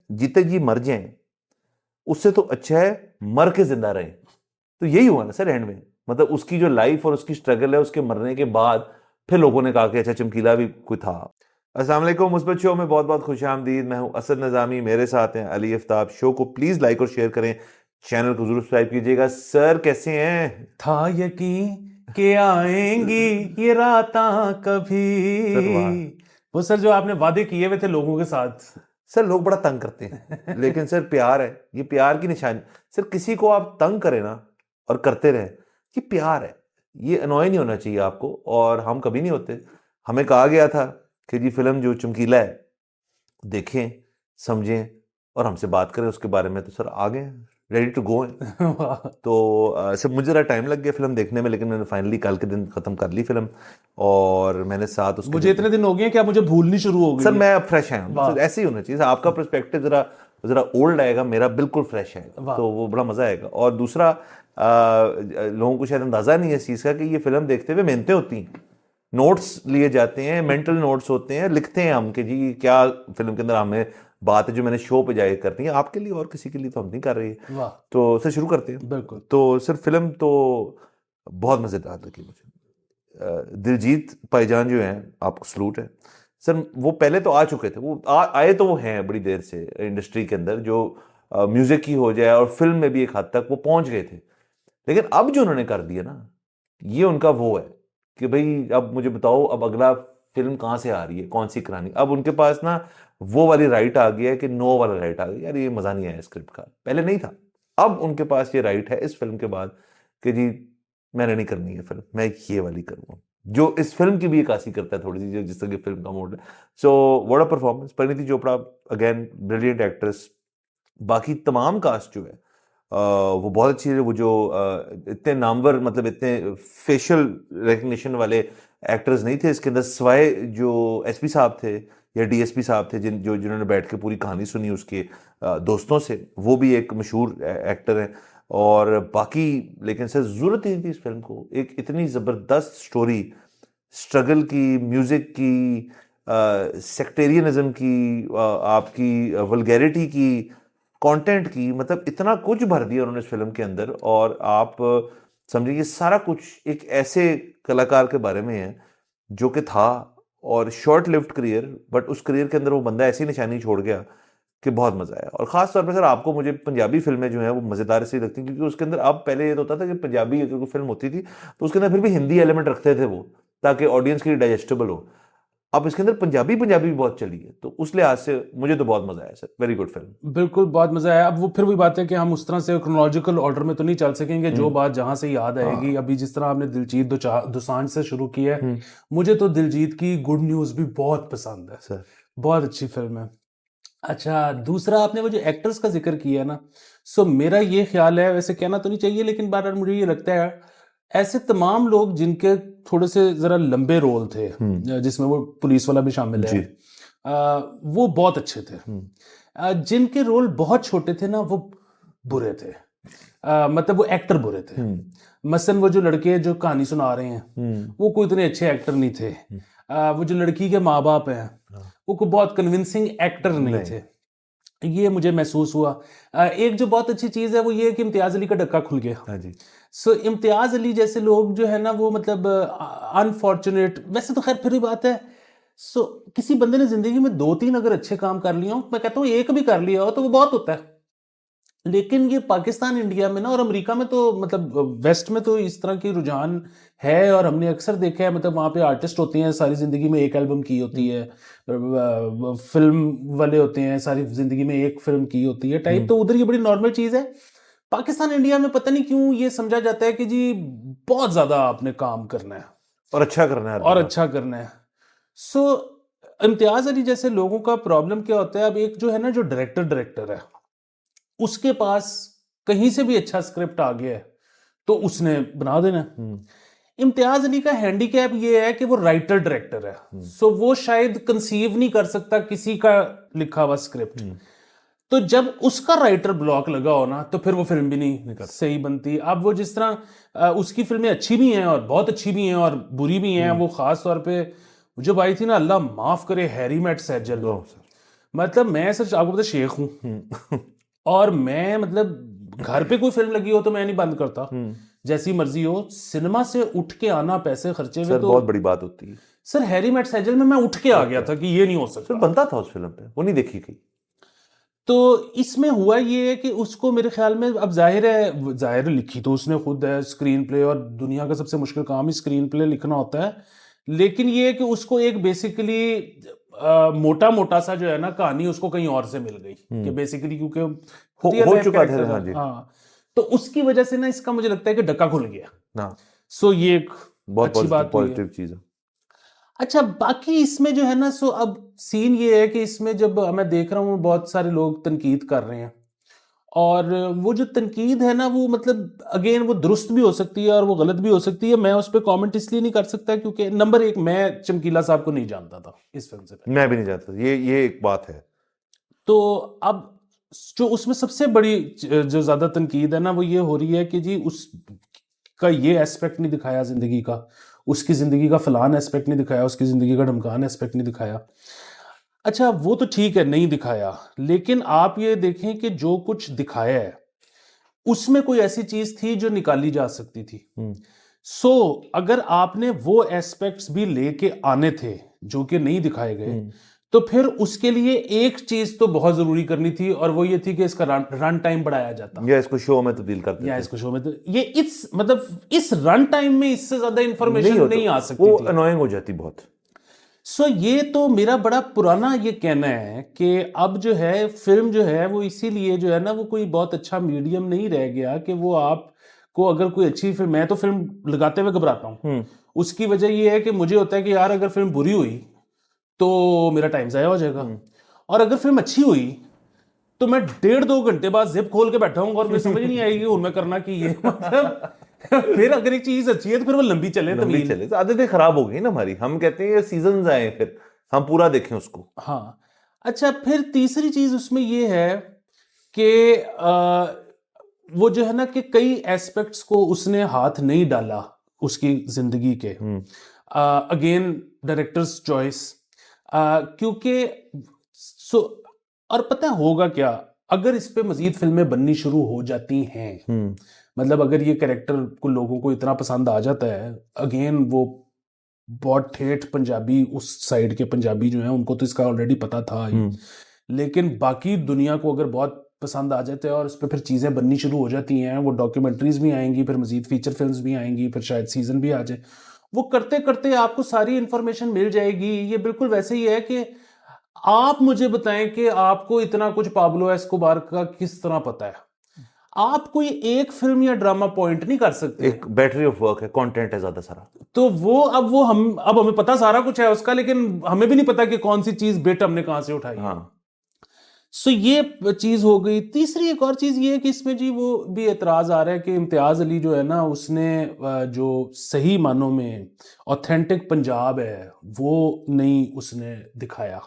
जीते जी मर जाएं, उससे तो अच्छा है मर के जिंदा रहें। तो यही हुआ ना सर एंड में, मतलब उसकी जो लाइफ और उसकी स्ट्रगल है, उसके मरने के बाद फिर लोगों ने कहा कि अच्छा चमकीला भी कोई था। अस्सलाम वालेकुम, मुस्बत शो में बहुत बहुत खुश आमदीद। मैं हूं असद नज़ामी, मेरे साथ हैं अली आफ्ताब। शो को प्लीज लाइक और शेयर करें, चैनल को जरूर सब्सक्राइब कीजिएगा। सर कैसे हैं? था यकीन के आएंगी ये रातां कभी। सर वाह। वो सर जो आपने वादे किए हुए थे लोगों के साथ। सर लोग बड़ा तंग करते हैं, लेकिन सर प्यार है, ये प्यार की निशानी। सर किसी को आप तंग करें ना और करते रहें, ये प्यार है। ये अनॉय नहीं होना चाहिए आपको, और हम कभी नहीं होते। हमें कहा गया था कि जी फिल्म जो चमकीला है देखें, समझें और हमसे बात करें उसके बारे में। तो सर आ गए, रेडी टू गो हैं। वाह। तो सर मुझे ज़रा टाइम लग गया फिल्म देखने में, लेकिन मैंने फाइनली कल के दिन ख़त्म कर ली फिल्म, और मैंने साथ उसके मुझे जितने। इतने दिन हो गए हैं कि आप मुझे भूलनी शुरू हो सर गई है। मैं अब फ्रेश आया हूँ, वाह। सर ऐसे ही होना चाहिए। आपका पर्सपेक्टिव जरा जरा ओल्ड आएगा, मेरा बिल्कुल फ्रेश आएगा, वाह। तो वो बड़ा मजा आएगा। और दूसरा, लोगों को शायद अंदाजा नहीं है इस चीज का कि ये फिल्म देखते हुए मेहनतें होती हैं, नोट्स लिए जाते हैं, मेंटल नोट्स होते हैं, लिखते हैं हम कि जी क्या फिल्म के अंदर हमें बात है जो मैंने शो पे जाके करनी है, आपके लिए और किसी के लिए तो हम नहीं कर रही है। वाह। तो सर शुरू करते हैं। बिल्कुल। तो सर फिल्म तो बहुत मजेदार लगी मुझे। दिलजीत भाईजान जो हैं, आपको सलूट है सर। वो पहले तो आ चुके थे, वो आए तो वो हैं बड़ी देर से इंडस्ट्री के अंदर, जो म्यूजिक की हो जाए और फिल्म में भी एक हद तक वो पहुंच गए थे। लेकिन अब जो उन्होंने कर दिया ना, ये उनका वो है कि भाई अब मुझे बताओ अब अगला फिल्म कहाँ से आ रही है, कौन सी करानी। अब उनके पास ना वो वाली राइट आ गया है कि नो वाला राइट आ गया, यार ये मजा नहीं आया स्क्रिप्ट का, पहले नहीं था। अब उनके पास ये राइट है इस फिल्म के बाद कि जी मैंने नहीं करनी है फिल्म, मैं ये वाली करूंगा, जो इस फिल्म की भी इक्कासी करता है थोड़ी सी, जो जिस तरह की फिल्म का मोड है। So what a performance. Parineeti Chopra again brilliant actress. बाकी तमाम कास्ट जो है वो बहुत अच्छी है। वो जो इतने नामवर, मतलब इतने फेशियल रिकग्निशन वाले एक्टर्स नहीं थे इसके अंदर, सिवाय जो एसपी साहब थे या डीएसपी साहब थे, जिन्होंने बैठ के पूरी कहानी सुनी उसके दोस्तों से, वो भी एक मशहूर एक्टर हैं। और बाकी, लेकिन सर जरूरत ही नहीं थी इस फिल्म को, एक इतनी जबरदस्त स्टोरी, स्ट्रगल की, म्यूजिक की, सेक्टेरियनिज्म की, आपकी वल्गैरिटी की, कंटेंट की, मतलब इतना कुछ भर दिया उन्होंने इस फिल्म के अंदर। और आप समझिए ये सारा कुछ एक ऐसे कलाकार के बारे में है जो कि था, और शॉर्ट लिव्ड करियर, बट उस करियर के अंदर वो बंदा ऐसी निशानी छोड़ गया कि बहुत मजा आया। और खास तौर पे सर आपको, मुझे पंजाबी फिल्में जो हैं वो मजेदार इसलिए लगती हैं क्योंकि उसके अंदर, अब पहले ये तो होता था कि पंजाबी अगर कोई फिल्म होती थी तो उसके अंदर फिर भी हिंदी एलिमेंट रखते थे वो, ताकि ऑडियंस के लिए डाइजेस्टेबल हो। अब इसके अंदर पंजाबी पंजाबी भी बहुत चली है, तो उस लिहाज से मुझे तो बहुत मजा आया सर। Very good film. बिल्कुल बहुत मजा आया। अब वो फिर वही बात है कि हम उस तरह से क्रोनोलॉजिकल ऑर्डर में तो नहीं चल सकेंगे, जो बात जहां से याद आएगी। हाँ। अभी जिस तरह आपने दिलजीत दोसांझ से शुरू किया है, हम्म। मुझे तो दिलजीत की गुड न्यूज भी बहुत पसंद है। सर। बहुत अच्छी फिल्म है। अच्छा, दूसरा आपने वो जो एक्टर्स का जिक्र किया ना, सो मेरा ये ख्याल है, वैसे कहना तो नहीं चाहिए लेकिन बार बार मुझे ये लगता है, ऐसे तमाम लोग जिनके थोड़े से ज़रा लंबे रोल थे, जिसमें वो पुलिस वाला भी शामिल है, जी। वो बहुत अच्छे थे। जिनके रोल बहुत छोटे थे ना, वो बुरे थे। मतलब वो एक्टर बुरे थे। मसलन वो जो लड़के जो कहानी सुना रहे हैं, वो कोई इतने अच्छे एक्टर नहीं थे। वो जो लड़की के माँ बाप हैं, वो कोई बहुत कन्विंसिंग एक्टर नहीं नहीं। थे। ये मुझे महसूस हुआ। एक जो बहुत अच्छी चीज़ है वो ये है कि इम्तियाज़ अली का डक्का खुल गया। हाँ जी। सो इम्तियाज़ अली जैसे लोग जो है ना, वो मतलब अनफॉर्चुनेट, वैसे तो खैर फिर भी बात है। सो किसी बंदे ने जिंदगी में दो तीन अगर अच्छे काम कर लिए हो, मैं कहता हूँ एक भी कर लिया हो तो वो बहुत होता है। लेकिन ये पाकिस्तान इंडिया में ना, और अमेरिका में तो मतलब वेस्ट में तो इस तरह की रुझान है, और हमने अक्सर देखा है, मतलब वहाँ पे आर्टिस्ट होते हैं सारी ज़िंदगी में एक एल्बम की होती है, फिल्म वाले होते हैं सारी ज़िंदगी में एक फिल्म की होती है टाइप, तो उधर ये बड़ी नॉर्मल चीज़ है। पाकिस्तान इंडिया में पता नहीं क्यों ये समझा जाता है कि जी बहुत ज़्यादा आपने काम करना है और अच्छा करना है हर और दफा। अच्छा करना है। सो इम्तियाज़ अली जैसे लोगों का प्रॉब्लम क्या होता है, अब एक जो है ना, जो डायरेक्टर है, उसके पास कहीं से भी अच्छा स्क्रिप्ट आ गया है तो उसने बना देना। इम्तियाज अली का हैंडीकैप ये है कि वो राइटर डायरेक्टर है, सो वो शायद कंसीव नहीं कर सकता किसी का लिखा हुआ स्क्रिप्ट। तो जब उसका राइटर ब्लॉक लगा हो ना, तो फिर वो फिल्म भी नहीं सही बनती। अब वो जिस तरह उसकी फिल्में अच्छी भी हैं और बहुत अच्छी भी हैं और बुरी भी हैं। वो खास तौर पे वो जब आई थी ना, अल्लाह माफ करे, Harry met Sejal, oh sir. मतलब मैं सच आपको पता शेख हूँ और मैं मतलब घर पे कोई फिल्म लगी हो तो मैं नहीं बंद करता, जैसी मर्जी हो। सिनेमा से उठ के आना पैसे खर्चे हुए सर तो बहुत बड़ी बात होती है सर हैरी मेट सेजल में मैं उठ के आ गया था कि ये नहीं हो सर, सकता। बनता था उस फिल्म पे, वो नहीं देखी गई। तो इसमें हुआ ये है कि उसको मेरे ख्याल में अब जाहिर है लिखी तो उसने खुद है स्क्रीन प्ले, और दुनिया का सबसे मुश्किल काम ही स्क्रीन प्ले लिखना होता है। लेकिन ये है कि उसको एक बेसिकली मोटा मोटा सा जो है ना कहानी उसको कहीं और से मिल गई कि बेसिकली क्योंकि real हो life चुका था, character हाँ जी। हाँ, तो उसकी वजह से ना इसका मुझे लगता है कि डक्का खुल गया। हाँ, सो ये एक बहुत अच्छी बात हुई है। पॉजिटिव चीज है। अच्छा बाकी इसमें जो है ना, सो अब सीन ये है कि इसमें जब मैं देख रहा हूँ बहुत सारे लोग तनकीद कर रहे हैं, और वो जो तनकीद है ना वो मतलब अगेन वो दुरुस्त भी हो सकती है और वो गलत भी हो सकती है। मैं उस पर कमेंट इसलिए नहीं कर सकता क्योंकि नंबर एक, मैं चमकीला साहब को नहीं जानता था इस फिल्म से पहले। मैं भी नहीं जानता, ये एक बात है। तो अब जो उसमें सबसे बड़ी जो ज्यादा तनकीद है ना वो ये हो रही है कि जी उस का ये एस्पेक्ट नहीं दिखाया जिंदगी का, उसकी जिंदगी का फलान एस्पेक्ट नहीं दिखाया, उसकी जिंदगी का ढमकान एस्पेक्ट नहीं दिखाया। अच्छा वो तो ठीक है नहीं दिखाया, लेकिन आप ये देखें कि जो कुछ दिखाया है उसमें कोई ऐसी चीज थी जो निकाली जा सकती थी। सो अगर आपने वो एस्पेक्ट्स भी लेके आने थे जो कि नहीं दिखाए गए, तो फिर उसके लिए एक चीज तो बहुत जरूरी करनी थी, और वो ये थी कि इसका रन टाइम बढ़ाया जाता, या इसको शो में तब्दील कर देते, या इसको शो में तो ये इस मतलब इस रन टाइम में इससे ज्यादा इंफॉर्मेशन होता, नहीं आ सकती वो थी। अनोइंग हो जाती बहुत। सो ये तो मेरा बड़ा पुराना ये कहना है कि अब जो है फिल्म जो है वो इसीलिए जो है ना वो कोई बहुत अच्छा मीडियम नहीं रह गया कि वो आपको अगर कोई अच्छी फिल्म, मैं तो फिल्म लगाते हुए घबराता हूँ। उसकी वजह ये है कि मुझे होता है कि यार अगर फिल्म बुरी हुई तो मेरा टाइम ज़ाया हो जाएगा, और अगर फिल्म अच्छी हुई तो मैं 1.5-2 घंटे बाद जिप खोल के बैठा हूँ और मुझे समझ नहीं आएगी उनमें करना की ये मतलब फिर अगर एक चीज अच्छी है तो फिर वो लंबी चले लंबी चले तो आदतें खराब हो गई ना हमारी, हम कहते हैं ये सीजन आए फिर हम पूरा देखें उसको। हाँ। अच्छा फिर तीसरी चीज उसमें ये है कि वो जो है ना कि कई एस्पेक्ट्स को उसने हाथ नहीं डाला उसकी जिंदगी के। अगेन डायरेक्टर्स चॉइस, क्योंकि सो और पता है होगा क्या अगर इस पे मजीद फिल्में बननी शुरू हो जाती हैं, मतलब अगर ये कैरेक्टर को लोगों को इतना पसंद आ जाता है, अगेन वो बहुत ठेठ पंजाबी उस साइड के पंजाबी जो हैं उनको तो इसका ऑलरेडी पता था ही, लेकिन बाकी दुनिया को अगर बहुत पसंद आ जाते हैं और इस पर फिर चीज़ें बननी शुरू हो जाती हैं, वो डॉक्यूमेंट्रीज भी आएंगी, फिर मजीद फीचर फिल्म्स भी आएंगी, फिर शायद सीजन भी आ जाए, वो करते करते आपको सारी इंफॉर्मेशन मिल जाएगी। ये बिल्कुल वैसे ही है कि आप मुझे बताएं कि आपको इतना कुछ पाब्लो एस्कोबार का किस तरह पता है, आप कोई एक फिल्म या ड्रामा पॉइंट नहीं कर सकते। एक बैटरी ऑफ वर्क है, कंटेंट है ज्यादा सारा, तो वो अब हमें पता सारा कुछ है उसका, लेकिन हमें भी नहीं पता कि कौन सी चीज बिट हमने कहां से उठाई। हाँ। सो ये चीज हो गई। तीसरी एक और चीज ये है कि इसमें जी वो भी एतराज आ रहा है कि इम्तियाज अली जो है ना उसने जो सही मानों में ऑथेंटिक पंजाब है वो नहीं उसने दिखाया,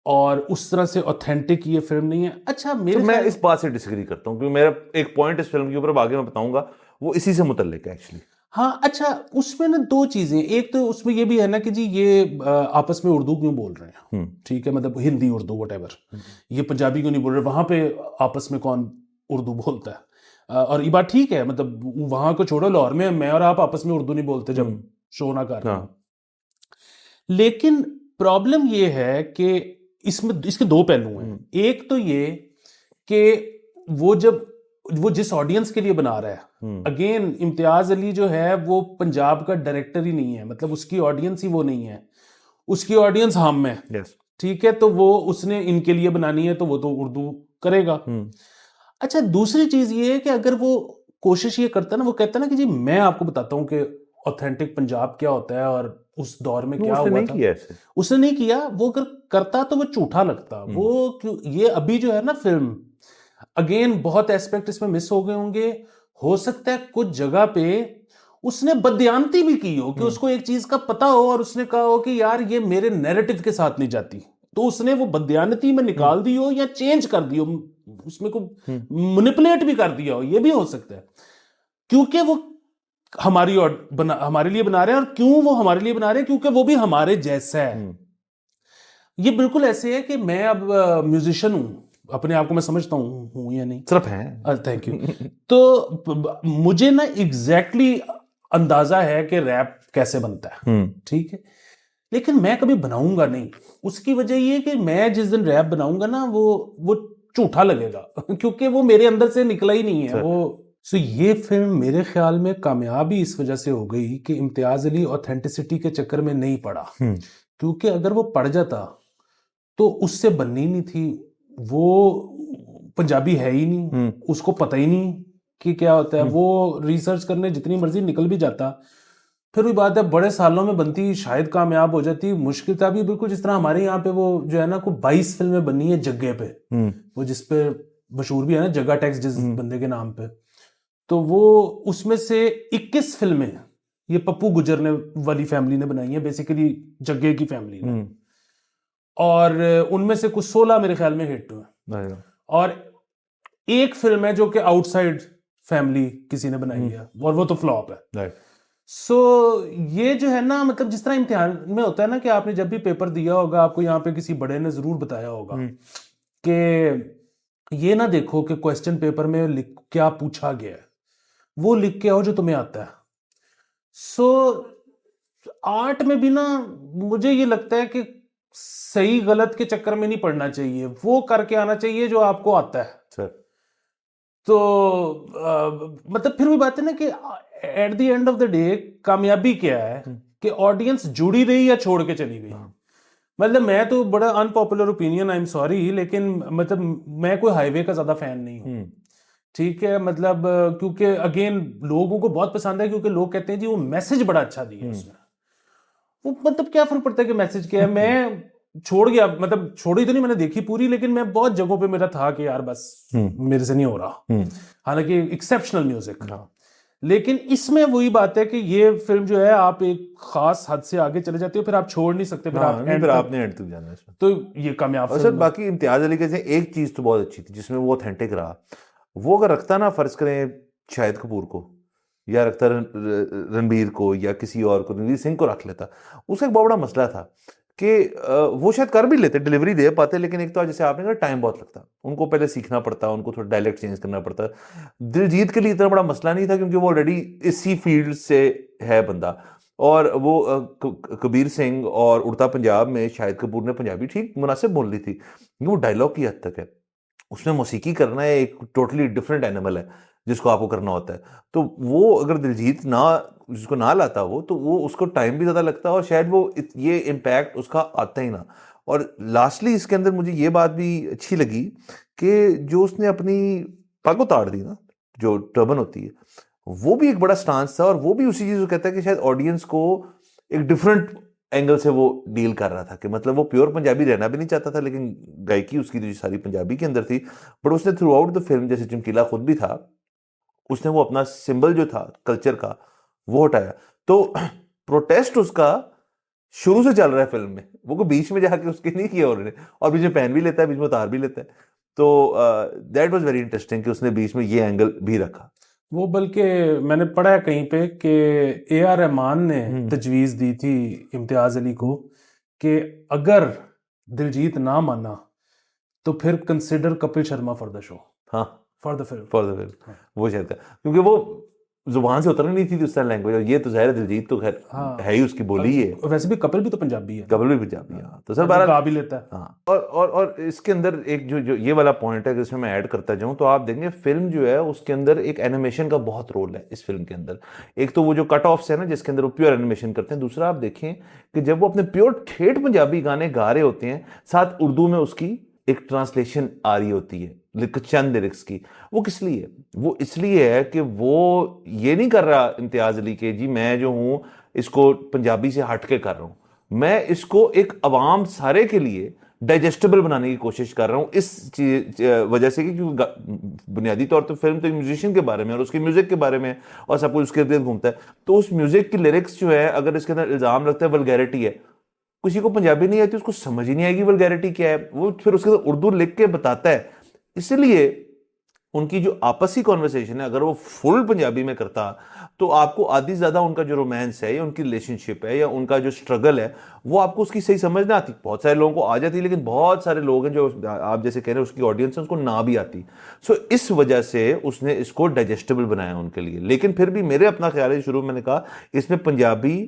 और उस तरह से ऑथेंटिक ये फिल्म नहीं है। अच्छा मेरे तो मैं इस बात से डिसएग्री करता हूँ क्योंकि मेरा एक पॉइंट इस फिल्म के ऊपर आगे मैं बताऊंगा वो इसी से मुतल्लिक है एक्चुअली। हाँ अच्छा उसमें ना दो चीजें, एक तो उसमें ये भी है ना कि जी ये आपस में उर्दू क्यों बोल रहे हैं, ठीक है, मतलब हिंदी उर्दू वटेवर, ये पंजाबी क्यों नहीं बोल रहे, वहां पे आपस में कौन उर्दू बोलता है। और ये बात ठीक है, मतलब वहां को छोड़ो, लाहौर में मैं और आप आपस में उर्दू नहीं बोलते जब शो ना कर रहे हैं। लेकिन प्रॉब्लम ये है कि इसमें इसके दो पहलू हैं। एक तो ये कि वो जिस ऑडियंस के लिए बना रहा है, अगेन इम्तियाज अली जो है वो पंजाब का डायरेक्टर ही नहीं है, मतलब उसकी ऑडियंस ही वो नहीं है, उसकी ऑडियंस हम है, ठीक है, तो वो उसने इनके लिए बनानी है तो वो तो उर्दू करेगा। अच्छा दूसरी चीज ये है कि अगर वो कोशिश ये करता ना, वो कहता ना कि जी मैं आपको बताता हूं कि ऑथेंटिक पंजाब क्या होता है और उस दौर में क्या हुआ था, उसने नहीं किया। वो अगर करता तो वो झूठा लगता। वो ये अभी जो है ना फिल्म, अगेन बहुत एस्पेक्ट इसमें मिस हो गए होंगे, हो सकता है कुछ जगह पे उसने बदयांती भी की हो कि उसको एक चीज का पता हो और उसने कहा हो कि यार ये मेरे नैरेटिव के साथ नहीं जाती, तो उसने वो बदयांती में निकाल दी हो या चेंज कर दी हो, उसमें को मैनिपुलेट भी कर दिया हो, ये भी हो सकता है, क्योंकि वो हमारे लिए बना रहे हैं। और क्यों वो हमारे लिए बना रहे हैं? क्योंकि वो भी हमारे जैसा है। ये बिल्कुल ऐसे है कि मैं अब म्यूजिशियन हूँ, अपने आप को मैं समझता हूँ या नहीं? सिर्फ हैं। Thank you. तो मुझे ना एग्जैक्टली अंदाजा है कि रैप कैसे बनता है, ठीक है, लेकिन मैं कभी बनाऊंगा नहीं। उसकी वजह ये है कि मैं जिस दिन रैप बनाऊंगा ना वो झूठा लगेगा क्योंकि वो मेरे अंदर से निकला ही नहीं है सर। वो। सो ये फिल्म मेरे ख्याल में कामयाबी इस वजह से हो गई कि इम्तियाज अली ऑथेंटिसिटी के चक्कर में नहीं पड़ा, क्योंकि अगर वो पड़ जाता तो उससे बननी नहीं थी। वो पंजाबी है ही नहीं, उसको पता ही नहीं कि क्या होता है। वो रिसर्च करने जितनी मर्जी निकल भी जाता, फिर भी बात है बड़े सालों में बनती, शायद कामयाब हो जाती। मुश्किल था भी, बिल्कुल जिस तरह हमारे यहाँ पे वो जो है ना को 22 फिल्में बनी है जग्गे पे, वो जिस पे मशहूर भी है ना जग्गा टैक्स जिस बंदे के नाम पे, तो वो उसमें से 21 फिल्में ये पप्पू गुजर ने वाली फैमिली ने बनाई है, बेसिकली जग्गे की फैमिली ने। और उनमें से कुछ 16 मेरे ख्याल में हिट हुए, और एक फिल्म है जो कि आउटसाइड फैमिली किसी ने बनाई है, और वो तो फ्लॉप है। सो ये जो है ना, मतलब जिस तरह इम्तिहान में होता है ना कि आपने जब भी पेपर दिया होगा, आपको यहाँ पे किसी बड़े ने जरूर बताया होगा कि ये ना देखो कि क्वेश्चन पेपर में क्या पूछा गया है, वो लिख के आओ जो तुम्हें आता है। सो आर्ट में भी ना मुझे ये लगता है कि सही गलत के चक्कर में नहीं पड़ना चाहिए, वो करके आना चाहिए जो आपको आता है सर। तो मतलब फिर भी बात है ना कि at the end of the day कामयाबी क्या है कि ऑडियंस जुड़ी रही या छोड़ के चली गई। मतलब मैं तो बड़ा unpopular opinion, I am sorry, लेकिन मतलब मैं कोई हाईवे का ज्यादा फैन नहीं हूँ, ठीक है। मतलब क्योंकि अगेन लोगों को बहुत पसंद है, क्योंकि लोग कहते हैं जी वो मैसेज बड़ा अच्छा दिया उसमें। वो मतलब क्या फर्क पड़ता है कि मैसेज क्या है। मैं छोड़ गया, मतलब छोड़ी तो नहीं, मैंने देखी पूरी, लेकिन मैं बहुत जगहों पे मेरा था कि यार बस मेरे से नहीं हो रहा। हालांकि एक्सेप्शनल म्यूजिक, लेकिन इसमें वही बात है कि ये फिल्म जो है आप एक खास हद से आगे चले जाते हो, फिर आप छोड़ नहीं सकते, फिर आप फिर आपने एंड तक जाना है इसमें। तो ये कामयाब और सर बाकी इम्तियाज अली के से एक चीज तो बहुत अच्छी थी जिसमें वो ऑथेंटिक रहा। वो अगर रखता ना, फर्ज करें शाहिद कपूर को, या रखता रणबीर को, या किसी और को, रणवीर सिंह को रख लेता, उसका एक बहुत बड़ा मसला था कि वो शायद कर भी लेते, डिलीवरी दे पाते, लेकिन एक तो जैसे आपने कहा टाइम बहुत लगता, उनको पहले सीखना पड़ता, उनको थोड़ा डायलेक्ट चेंज करना पड़ता। दिलजीत के लिए इतना बड़ा मसला नहीं था क्योंकि वो ऑलरेडी इसी फील्ड से है बंदा, और वो कबीर सिंह और उड़ता पंजाब में शाहिद कपूर ने पंजाबी ठीक मुनासिब बोल ली थी, वो डायलॉग की हद तक है। उसमें मौसीकी करना है एक टोटली डिफरेंट एनिमल है जिसको आपको करना होता है। तो वो अगर दिलजीत ना जिसको ना लाता वो, तो वो उसको टाइम भी ज़्यादा लगता और शायद वो ये इम्पैक्ट उसका आता ही ना। और लास्टली इसके अंदर मुझे ये बात भी अच्छी लगी कि जो उसने अपनी पग उतार दी ना, जो टर्बन होती है, वो भी एक बड़ा स्टांस था, और वो भी उसी चीज़ को कहता है कि शायद ऑडियंस को एक डिफरेंट एंगल से वो डील कर रहा था कि मतलब वो प्योर पंजाबी रहना भी नहीं चाहता था, लेकिन गायकी उसकी जो सारी पंजाबी के अंदर थी। बट उसने थ्रू आउट द फिल्म, जैसे चमकीला खुद भी था, उसने वो अपना सिंबल जो था कल्चर का वो हटाया। तो प्रोटेस्ट उसका शुरू से चल रहा है फिल्म में, वो को बीच में जाके उसके नहीं किया उन्होंने, और बीच में पहन भी लेता है, बीच में उतार भी लेता है। तो दैट वाज वेरी इंटरेस्टिंग कि उसने बीच में ये एंगल भी रखा। वो बल्कि मैंने पढ़ा है कहीं पे कि ए.आर. रहमान ने तजवीज़ दी थी इम्तियाज अली को कि अगर दिलजीत ना माना तो फिर consider Kapil Sharma for the show, हाँ, फॉर द फिल्म। वो शायद क्योंकि वो जुबान से उतर नहीं थी उस तरह लैंग्वेज, और ये तो ज़ाहिर दिलजीत तो खैर है ही, उसकी बोली है। वैसे भी कपिल भी तो पंजाबी है, कपिल भी पंजाबी है। तो सर गा भी लेता है। हाँ, और इसके अंदर एक जो ये वाला पॉइंट है कि इसमें मैं ऐड करता जाऊं, तो आप देखेंगे फिल्म जो है उसके अंदर एक एनिमेशन का बहुत रोल है इस फिल्म के अंदर। एक तो वो जो कट ऑफ्स है ना जिसके अंदर वो प्योर एनिमेशन करते हैं, दूसरा आप देखें कि जब वो अपने प्योर ठेठ पंजाबी गाने गा रहे होते हैं, साथ उर्दू में उसकी एक ट्रांसलेशन आ रही होती है चंद लिरिक्स की। वो किस लिए है? वो इसलिए है कि वो ये नहीं कर रहा इम्तियाज अली के जी मैं जो हूं इसको पंजाबी से हट के कर रहा हूं, मैं इसको एक अवाम सारे के लिए डाइजेस्टेबल बनाने की कोशिश कर रहा हूं, इस वजह से कि क्योंकि बुनियादी तौर पर फिल्म तो म्यूजिशियन के बारे में और उसके म्यूजिक के बारे में और सब कुछ उसके इर्द घूमता है। तो उस म्यूजिक की लिरिक्स जो है, अगर इसके अंदर इल्जाम लगता है वल्गैरिटी है, किसी को पंजाबी नहीं आती उसको समझ ही नहीं आएगी वल्गैरिटी क्या है, वो फिर उसके अंदर उर्दू लिख के बताता है। इसलिए उनकी जो आपसी कॉन्वर्सेशन है, अगर वो फुल पंजाबी में करता तो आपको आधी ज़्यादा उनका जो रोमांस है या उनकी रिलेशनशिप है या उनका जो स्ट्रगल है वो आपको उसकी सही समझ ना आती। बहुत सारे लोगों को आ जाती, लेकिन बहुत सारे लोग हैं जो आप जैसे कह रहे हैं उसकी ऑडियंस है उसको ना भी आती। सो इस वजह से उसने इसको डाइजेस्टेबल बनाया उनके लिए। लेकिन फिर भी मेरे अपना ख्याल है, शुरू में मैंने कहा इसमें पंजाबी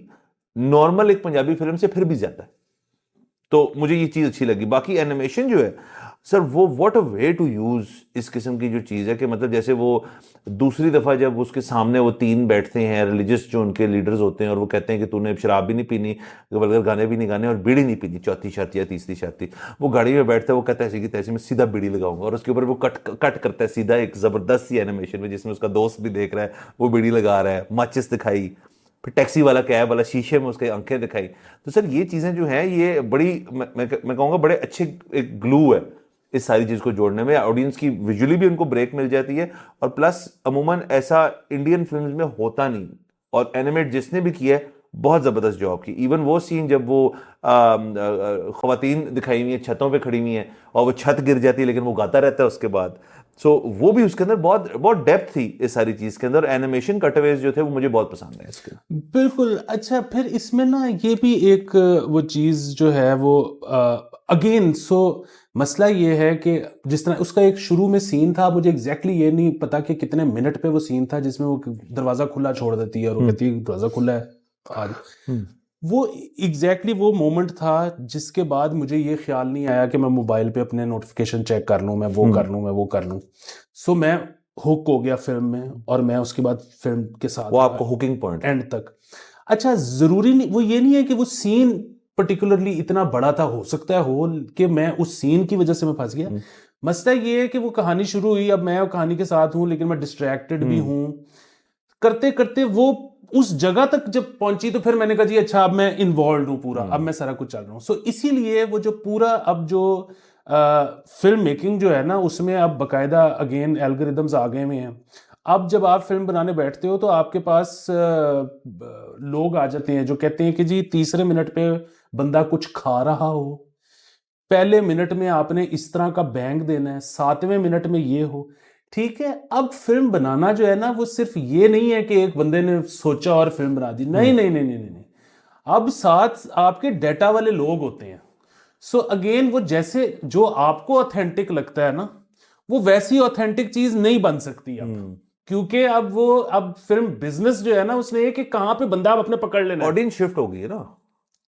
नॉर्मल एक पंजाबी फिल्म से फिर भी ज़्यादा है, तो मुझे ये चीज़ अच्छी लगी। बाकी एनिमेशन जो है सर, वो what a way to use इस किस्म की जो चीज़ है कि मतलब जैसे वो दूसरी दफ़ा जब उसके सामने वो तीन बैठते हैं रिलीजियस जो उनके लीडर्स होते हैं और वो कहते हैं कि तूने शराब भी नहीं पीनी, वल्गर गाने भी नहीं गाने और बीड़ी नहीं पीनी, चौथी शर्त या तीसरी शर्त थी। वो गाड़ी में बैठता है, वो कहता है ऐसी की तैसी मैं सीधा बीड़ी लगाऊंगा और उसके ऊपर वो कट करता है सीधा एक ज़बरदस्त सी एनिमेशन में जिसमें उसका दोस्त भी देख रहा है, वो बीड़ी लगा रहा है, माचिस दिखाई, फिर टैक्सी वाला कैब वाला शीशे में उसके आंखें दिखाई। तो सर ये चीज़ें जो हैं ये बड़ी मैं कहूँगा बड़े अच्छे एक ग्लू है इस सारी चीज़ को जोड़ने में। ऑडियंस की विजुअली भी उनको ब्रेक मिल जाती है और प्लस अमूमन ऐसा इंडियन फिल्म्स में होता नहीं, और एनिमेट जिसने भी किया है बहुत ज़बरदस्त जॉब की। इवन वो सीन जब वो ख़वातीन दिखाई हुई हैं छतों पे खड़ी हुई हैं और वो छत गिर जाती है लेकिन वो गाता रहता है उसके बाद, सो वो भी उसके अंदर बहुत बहुत डेप्थ थी इस सारी चीज़ के अंदर। एनिमेशन कटअवेज जो थे वो मुझे बहुत पसंद है इसके। बिल्कुल। अच्छा, फिर इसमें ना ये भी एक वो चीज़ जो है वो अगेन मसला ये है कि जिस तरह उसका एक शुरू में सीन था, मुझे एग्जैक्टली ये नहीं पता कि कितने मिनट पे वो सीन था जिसमें वो दरवाज़ा खुला छोड़ देती है और वो कहती है दरवाज़ा खुला है आज। वो एग्जैक्टली वो मोमेंट था जिसके बाद मुझे ये ख्याल नहीं आया कि मैं मोबाइल पे अपने नोटिफिकेशन चेक कर लूँ, मैं वो कर लूँ, मैं वो कर लूँ। सो मैं हुक हो गया फिल्म में और मैं उसके बाद फिल्म के साथ वो आपको हुकिंग पॉइंट एंड तक। अच्छा, ज़रूरी नहीं, वो ये नहीं है कि वो सीन पर्टिकुलरली इतना बड़ा था, हो सकता है हो कि मैं उस सीन की वजह से मैं फंस गया। मसला ये है कि वो कहानी शुरू हुई, अब मैं कहानी के साथ हूँ लेकिन मैं डिस्ट्रैक्टेड भी हूँ, करते करते वो उस जगह तक जब पहुंची तो फिर मैंने कहा जी अच्छा अब मैं इन्वॉल्व हूँ पूरा, अब मैं सारा कुछ चल रहा हूँ। सो इसीलिए वो जो पूरा अब जो फिल्म मेकिंग जो है ना उसमें अब बकायदा अगेन एल्गोरिदम्स आ गए हुए हैं। अब जब आप फिल्म बनाने बैठते हो तो आपके पास लोग आ जाते हैं जो कहते हैं कि जी तीसरे मिनट पे बंदा कुछ खा रहा हो, पहले मिनट में आपने इस तरह का बैंग देना है, 7वें मिनट में ये हो। ठीक है, अब फिल्म बनाना जो है ना वो सिर्फ ये नहीं है कि एक बंदे ने सोचा और फिल्म बना दी, नहीं नहीं नहीं नहीं नहीं, अब साथ आपके डेटा वाले लोग होते हैं। सो अगेन वो जैसे जो आपको ऑथेंटिक लगता है ना वो वैसी ऑथेंटिक चीज नहीं बन सकती अब, क्योंकि अब फिल्म बिजनेस जो है ना उसने ये कि कहां पे बंदा आप अपने पकड़ लेना है। ऑडियंस शिफ्ट हो गई है ना,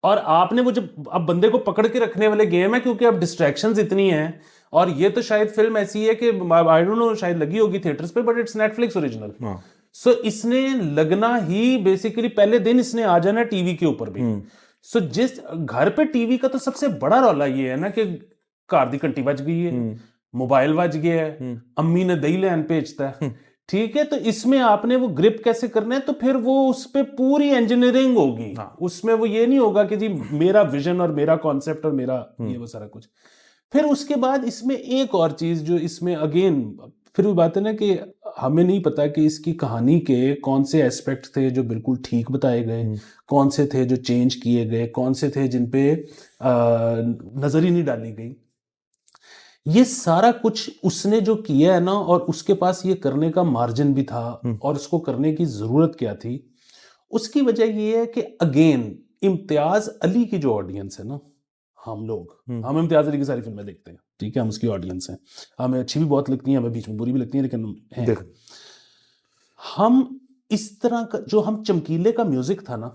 और आपने वो जब अब बंदे को पकड़ के रखने वाले गेम है, क्योंकि अब डिस्ट्रैक्शंस इतनी हैं। और ये तो शायद फिल्म ऐसी है कि आई डोंट नो शायद लगी होगी थिएटर्स पे, बट इट्स नेटफ्लिक्स ओरिजिनल। सो इसने लगना ही बेसिकली पहले दिन इसने आ जाना टीवी के ऊपर भी। सो जिस घर पे टीवी का तो सबसे बड़ा रौला ये है ना कि घर दी घंटी बज गई है, मोबाइल बज गया है, अम्मी ने दही लैन भेजता है। ठीक है, तो इसमें आपने वो ग्रिप कैसे करना है, तो फिर वो उस पे पूरी इंजीनियरिंग होगी। उसमें वो ये नहीं होगा कि जी मेरा विजन और मेरा कॉन्सेप्ट और मेरा ये वो सारा कुछ। फिर उसके बाद इसमें एक और चीज जो इसमें अगेन फिर भी बात है ना कि हमें नहीं पता कि इसकी कहानी के कौन से एस्पेक्ट थे जो बिल्कुल ठीक बताए गए, कौन से थे जो चेंज किए गए, कौन से थे जिन पे नजर ही नहीं डाली गई। ये सारा कुछ उसने जो किया है ना, और उसके पास ये करने का मार्जिन भी था और उसको करने की जरूरत क्या थी। उसकी वजह ये है कि अगेन इम्तियाज अली की जो ऑडियंस है ना, हम इम्तियाज अली की सारी फिल्में देखते हैं, ठीक है, हम उसकी ऑडियंस हैं, हमें अच्छी भी बहुत लगती हैं, हमें बीच में बुरी भी लगती हैं, लेकिन हैं। हम इस तरह का जो हम चमकीले का म्यूजिक था ना,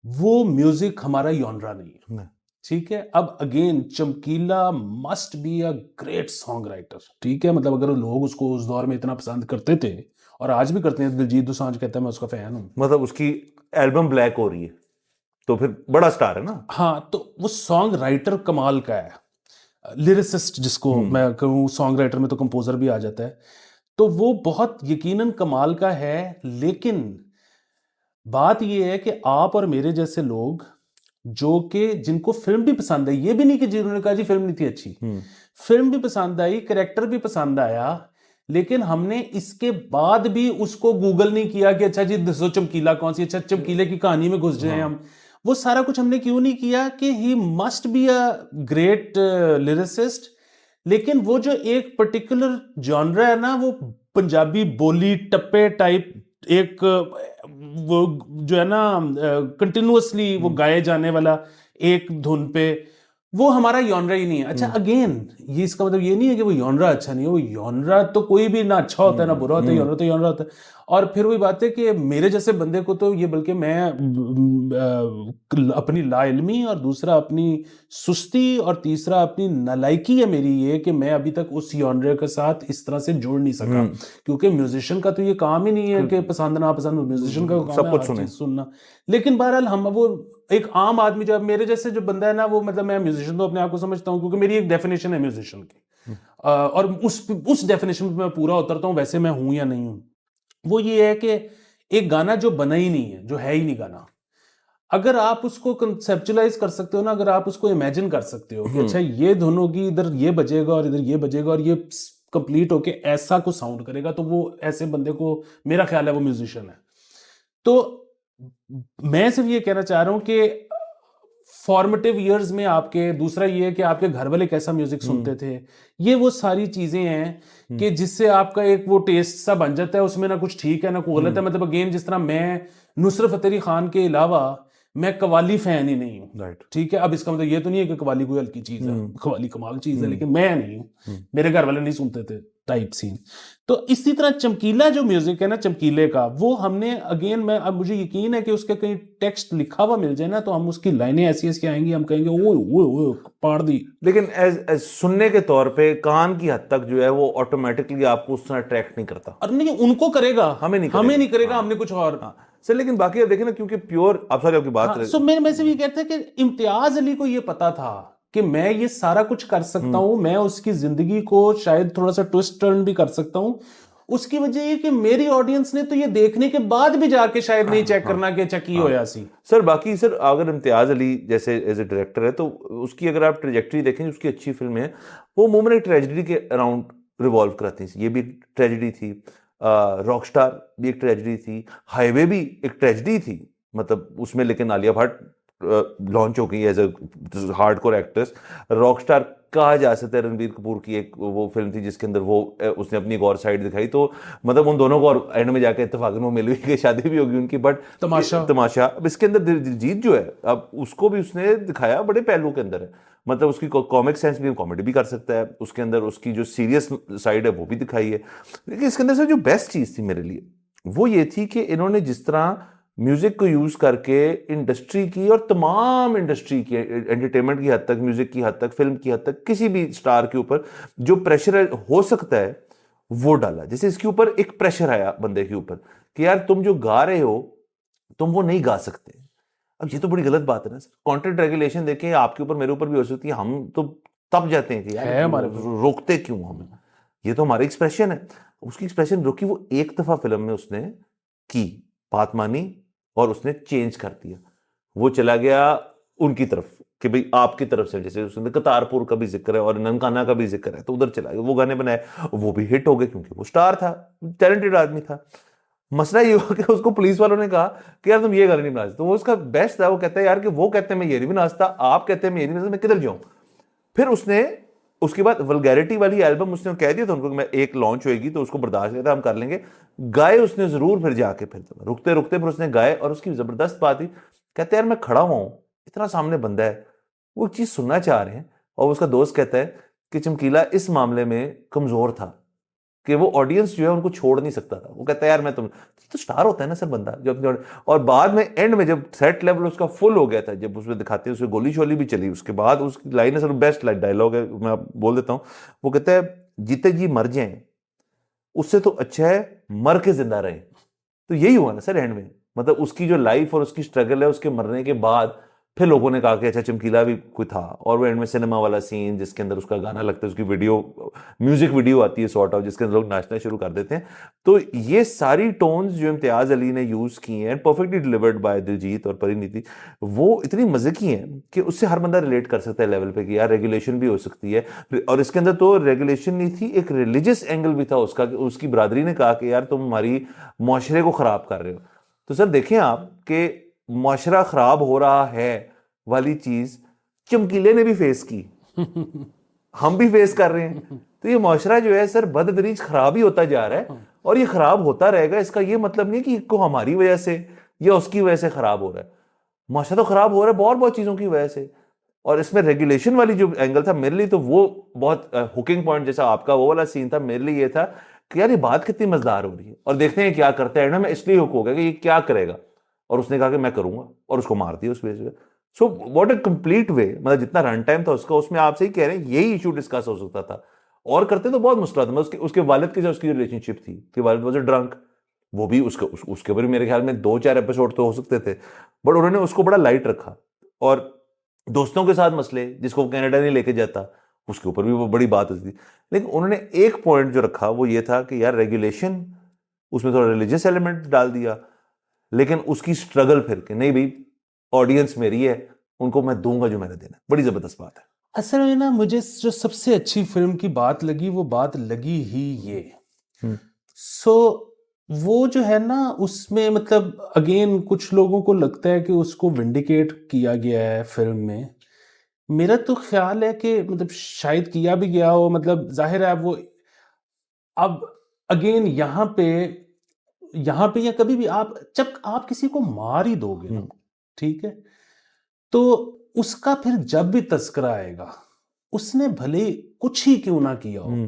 वो म्यूजिक हमारा यॉनरा नहीं है। ठीक है, अब अगेन चमकीला must be a great song writer. ठीक है, मतलब अगर लोग उसको उस दौर में इतना पसंद करते थे और आज भी करते हैं, दिलजीत दोसांझ कहता है मैं उसका फैन हूं, मतलब उसकी एल्बम ब्लैक हो रही है तो फिर बड़ा स्टार है ना। हाँ, तो वो सॉन्ग राइटर कमाल का है, लिरिसिस्ट जिसको मैं कहूँ, सॉन्ग राइटर में तो कंपोजर भी आ जाता है, तो वो बहुत यकीनन कमाल का है। लेकिन बात ये है कि आप और मेरे जैसे लोग जो कि जिनको फिल्म भी पसंद आई, ये भी नहीं कि जिन्होंने कहा जी फिल्म नहीं थी अच्छी, फिल्म भी पसंद आई, कैरेक्टर भी पसंद आया, लेकिन हमने इसके बाद भी उसको गूगल नहीं किया कि अच्छा जी दसो चमकीला कौन सी, अच्छा चमकीले की कहानी में घुस जाए हम। वो सारा कुछ हमने क्यों नहीं किया कि he must be a great lyricist, लेकिन वो जो एक पर्टिकुलर जॉनरा है ना, वो पंजाबी बोली टप्पे टाइप एक वो जो है ना कंटिन्यूअसली वो गाए जाने वाला एक धुन पे, वो हमारा जॉनरा ही नहीं है। अच्छा अगेन ये इसका मतलब ये नहीं है कि वो जॉनरा अच्छा नहीं है, वो जॉनरा तो कोई भी ना अच्छा होता है ना बुरा होता है, जॉनरा तो जॉनरा होता है। और फिर वही बात है कि मेरे जैसे बंदे को तो ये, बल्कि मैं अपनी लाइल्मी, और दूसरा अपनी सुस्ती, और तीसरा अपनी नालायकी है मेरी ये कि मैं अभी तक उस जॉनरे के साथ इस तरह से जुड़ नहीं सका, क्योंकि म्यूजिशियन का तो ये काम ही नहीं है कि पसंद ना पसंद, म्यूजिशियन का काम सब है कुछ हर सुने। चीज सुनना। लेकिन बहरहाल हम वो एक आम आदमी जो मेरे जैसे जो बंदा है ना, वो मतलब मैं म्यूजिशियन तो अपने आप को समझता हूँ, क्योंकि मेरी एक डेफिनेशन है म्यूजिशियन की, और उस डेफिनेशन पे मैं पूरा उतरता हूँ, वैसे मैं हूं या नहीं हूं। वो ये है कि एक गाना जो बना ही नहीं है, जो है ही नहीं गाना, अगर आप उसको कंसेप्चुलाइज कर सकते हो ना, अगर आप उसको इमेजिन कर सकते हो कि अच्छा ये धुन होगी, इधर ये बजेगा और इधर ये बजेगा और ये कंप्लीट होके ऐसा को साउंड करेगा, तो वो ऐसे बंदे को मेरा ख्याल है वो म्यूजिशियन है। तो मैं सिर्फ ये कहना चाह रहा हूं कि फॉर्मेटिव ईयर्स में आपके, दूसरा ये है कि आपके घर वाले कैसा म्यूजिक सुनते थे, ये वो सारी चीजें हैं कि जिससे आपका एक वो टेस्ट सा बन जाता है, उसमें ना कुछ ठीक है ना कोई गलत है। मतलब अगेन जिस तरह मैं नुसरत फतेह अली खान के अलावा मैं कवाली फैन ही नहीं हूँ, राइट। ठीक है। अब इसका मतलब ये तो नहीं है कि कवाली कोई हल्की चीज है, कवाली कमाल चीज है, लेकिन मैं नहीं हूँ, मेरे घर वाले नहीं सुनते थे टाइप सीन। तो इसी तरह चमकीला जो म्यूजिक है ना, चमकीले का, वो हमने अगेन, मैं अब मुझे यकीन है कि उसके कहीं टेक्स्ट लिखा हुआ मिल जाए ना, तो हम उसकी लाइनें ऐसी ऐसी आएंगी, हम कहेंगे ओए ओए ओए पाड़ दी। लेकिन एज सुनने के तौर पे कान की हद तक जो है वो ऑटोमेटिकली आपको उस तरह अट्रैक्ट नहीं करता। और नहीं, उनको करेगा, हमें नहीं नहीं करेगा, हाँ। हमने कुछ और। हाँ सर, लेकिन बाकी अब देखें ना, क्योंकि प्योर, आप सॉरी आपकी बात सो मैं सिर्फ ये कहता है कि इम्तियाज अली को ये पता था कि मैं ये सारा कुछ कर सकता हूं, मैं उसकी जिंदगी को शायद थोड़ा सा ट्विस्ट टर्न भी कर सकता हूं। उसकी वजह ये कि मेरी ऑडियंस ने तो ये देखने के बाद भी जाके शायद नहीं चेक करना कि अच्छा की होया सी। सर बाकी सर, अगर इम्तियाज अली जैसे एज ए डायरेक्टर है, तो उसकी अगर आप ट्रेजेक्टरी देखेंगे, उसकी अच्छी फिल्में हैं, वो अमूमन एक ट्रेजेडी के अराउंड रिवॉल्व कराती हैं। ये भी ट्रेजेडी थी, रॉकस्टार भी एक ट्रेजेडी थी, हाईवे भी एक ट्रेजेडी थी, मतलब उसमें लेकिन आलिया भट्ट लॉन्च हो गई as a hardcore actress. Rockstar कहा जा सकता है रणबीर कपूर की एक वो फिल्म थी जिसके अंदर वो उसने अपनी एक और साइड दिखाई, तो मतलब उन दोनों को और एंड में जाके इत्तेफाकन वो मिल गई, शादी भी होगी उनकी। बट तमाशा अब इसके अंदर दिलजीत जो है, अब उसको भी उसने दिखाया बड़े पहलू के अंदर है, मतलब उसकी कॉमिक सेंस भी, कॉमेडी भी कर सकता है उसके अंदर, उसकी जो सीरियस साइड है वो भी दिखाई है। लेकिन इसके अंदर से जो बेस्ट चीज थी मेरे लिए वो ये थी कि इन्होंने जिस तरह म्यूजिक को यूज करके इंडस्ट्री की, और तमाम इंडस्ट्री की, एंटरटेनमेंट की हद तक, म्यूजिक की हद तक, फिल्म की हद तक, किसी भी स्टार के ऊपर जो प्रेशर हो सकता है वो डाला। जैसे इसके ऊपर एक प्रेशर आया बंदे के ऊपर कि यार तुम जो गा रहे हो तुम वो नहीं गा सकते। अब ये तो बड़ी गलत बात है ना सर, कंटेंट रेगुलेशन देखें, आपके ऊपर मेरे ऊपर भी हो सकती है, हम तो तब जाते हैं कि यार हमारे रोकते क्यों हमें, ये तो हमारी एक्सप्रेशन है। उसकी एक्सप्रेशन रोकी, वो एक दफा फिल्म में उसने की, बात मानी और उसने चेंज कर दिया। वो चला गया उनकी तरफ कि भाई आपकी तरफ से, जैसे उसने करतारपुर का भी जिक्र है और ननकाना का भी जिक्र है, तो उधर चला गया, वो गाने बनाए, वो भी हिट हो गए क्योंकि वो स्टार था, टैलेंटेड आदमी था। मसला ये हुआ कि उसको पुलिस वालों ने कहा कि यार तुम ये गाने नहीं बना सकते, तो वो उसका बेस्ट था, वो कहता है यार कि वो कहते हैं मैं ये नहीं बना सकता, आप कहते हैं मैं ये नहीं बना सकता, मैं किधर जाऊं। फिर उसने उसके बाद वल्गैरिटी वाली एल्बम उसने कह दिया था उनको कि मैं एक लॉन्च होएगी तो उसको बर्दाश्त नहीं था, हम कर लेंगे। गाए उसने जरूर, फिर जाके फिर रुकते रुकते फिर उसने गाए, और उसकी जबरदस्त बात थी, कहते यार मैं खड़ा हुआ हूं, इतना सामने बंदा है, वो चीज सुनना चाह रहे हैं। और उसका दोस्त कहता है कि चमकीला इस मामले में कमजोर था कि वो ऑडियंस जो है उनको छोड़ नहीं सकता था। वो कहता है यार मैं तुम तो स्टार होता है ना सर बंदा जब, और बाद में एंड में जब थ्रेट लेवल उसका फुल हो गया था, जब उसमें दिखाते हैं उसमें गोली शोली भी चली, उसके बाद उसकी लाइन है सर, बेस्ट डायलॉग है, मैं आप बोल देता हूँ। वो कहता है जीते जी मर जाए उससे तो अच्छा है मर के जिंदा रहे। तो यही हुआ ना सर एंड में, मतलब उसकी जो लाइफ और उसकी स्ट्रगल है, उसके मरने के बाद फिर लोगों ने कहा कि अच्छा चमकीला भी कोई था। और वो एंड में सिनेमा वाला सीन जिसके अंदर उसका गाना लगता है, उसकी वीडियो, म्यूजिक वीडियो आती है सॉर्ट ऑफ, जिसके अंदर लोग नाचना शुरू कर देते हैं। तो ये सारी टोन्स जो इम्तियाज अली ने यूज की हैं, परफेक्टली डिलीवर्ड बाय दिलजीत और परिणीति, वो इतनी मजे की हैं कि उससे हर बंदा रिलेट कर सकता है लेवल पे कि यार रेगुलेशन भी हो सकती है। और इसके अंदर तो रेगुलेशन नहीं थी, एक रिलीजियस एंगल भी था उसका, उसकी बरादरी ने कहा कि यार तुम हमारी मुआशरे को खराब कर रहे हो। तो सर देखें आप कि मुआशरा खराब हो रहा है वाली चीज चमकीले ने भी फेस की। हम भी फेस कर रहे हैं। तो ये मुआशरा जो है सर बदतदरीज खराब ही होता जा रहा है, और ये खराब होता रहेगा। इसका ये मतलब नहीं कि इसको हमारी वजह से या उसकी वजह से खराब हो रहा है। मुआशरा तो खराब हो रहा है बहुत बहुत चीजों की वजह से। और इसमें रेगुलेशन वाली जो एंगल था मेरे लिए, तो वो बहुत हुकिंग पॉइंट जैसा आपका वो वाला सीन था, मेरे लिए ये था कि यार ये बात कितनी मजेदार हो रही है और देखते हैं क्या करता है ना। मैं इसलिए हुक हो गया कि ये क्या करेगा, और उसने कहा कि मैं करूंगा, और उसको मार दिया उस वजह से। सो व्हाट अ कंप्लीट वे, मतलब जितना रन टाइम था उसका, उसमें आप सही कह रहे हैं यही इशू डिस्कस हो सकता था, और करते तो बहुत मुश्किल था। मतलब उसके वालिद के साथ उसकी रिलेशनशिप थी कि वालिद वाज ड्रंक, वो भी उसके ऊपर भी मेरे ख्याल में 2-4 एपिसोड तो हो सकते थे, बट उन्होंने उसको बड़ा लाइट रखा। और दोस्तों के साथ मसले, जिसको वो कनाडा नहीं लेके जाता, उसके ऊपर भी वो बड़ी बात होती थी। लेकिन उन्होंने एक पॉइंट जो रखा वो ये था कि यार रेगुलेशन, उसमें थोड़ा रिलीजियस एलिमेंट डाल दिया, लेकिन उसकी स्ट्रगल फिर कि नहीं भाई ऑडियंस मेरी है, उनको मैं दूंगा जो मैंने देना। बड़ी जबरदस्त बात है। असल में ना मुझे जो सबसे अच्छी फिल्म की बात लगी वो बात लगी ही ये। सो वो जो है ना उसमें मतलब अगेन कुछ लोगों को लगता है कि उसको विंडिकेट किया गया है फिल्म में। मेरा तो ख्याल है कि मतलब शायद किया भी गया हो, मतलब जाहिर है वो अब अगेन यहाँ पे या कभी भी आप जब आप किसी को मार ही दोगे ना, ठीक है, तो उसका फिर जब भी तस्करा आएगा, उसने भले कुछ ही क्यों ना किया हो,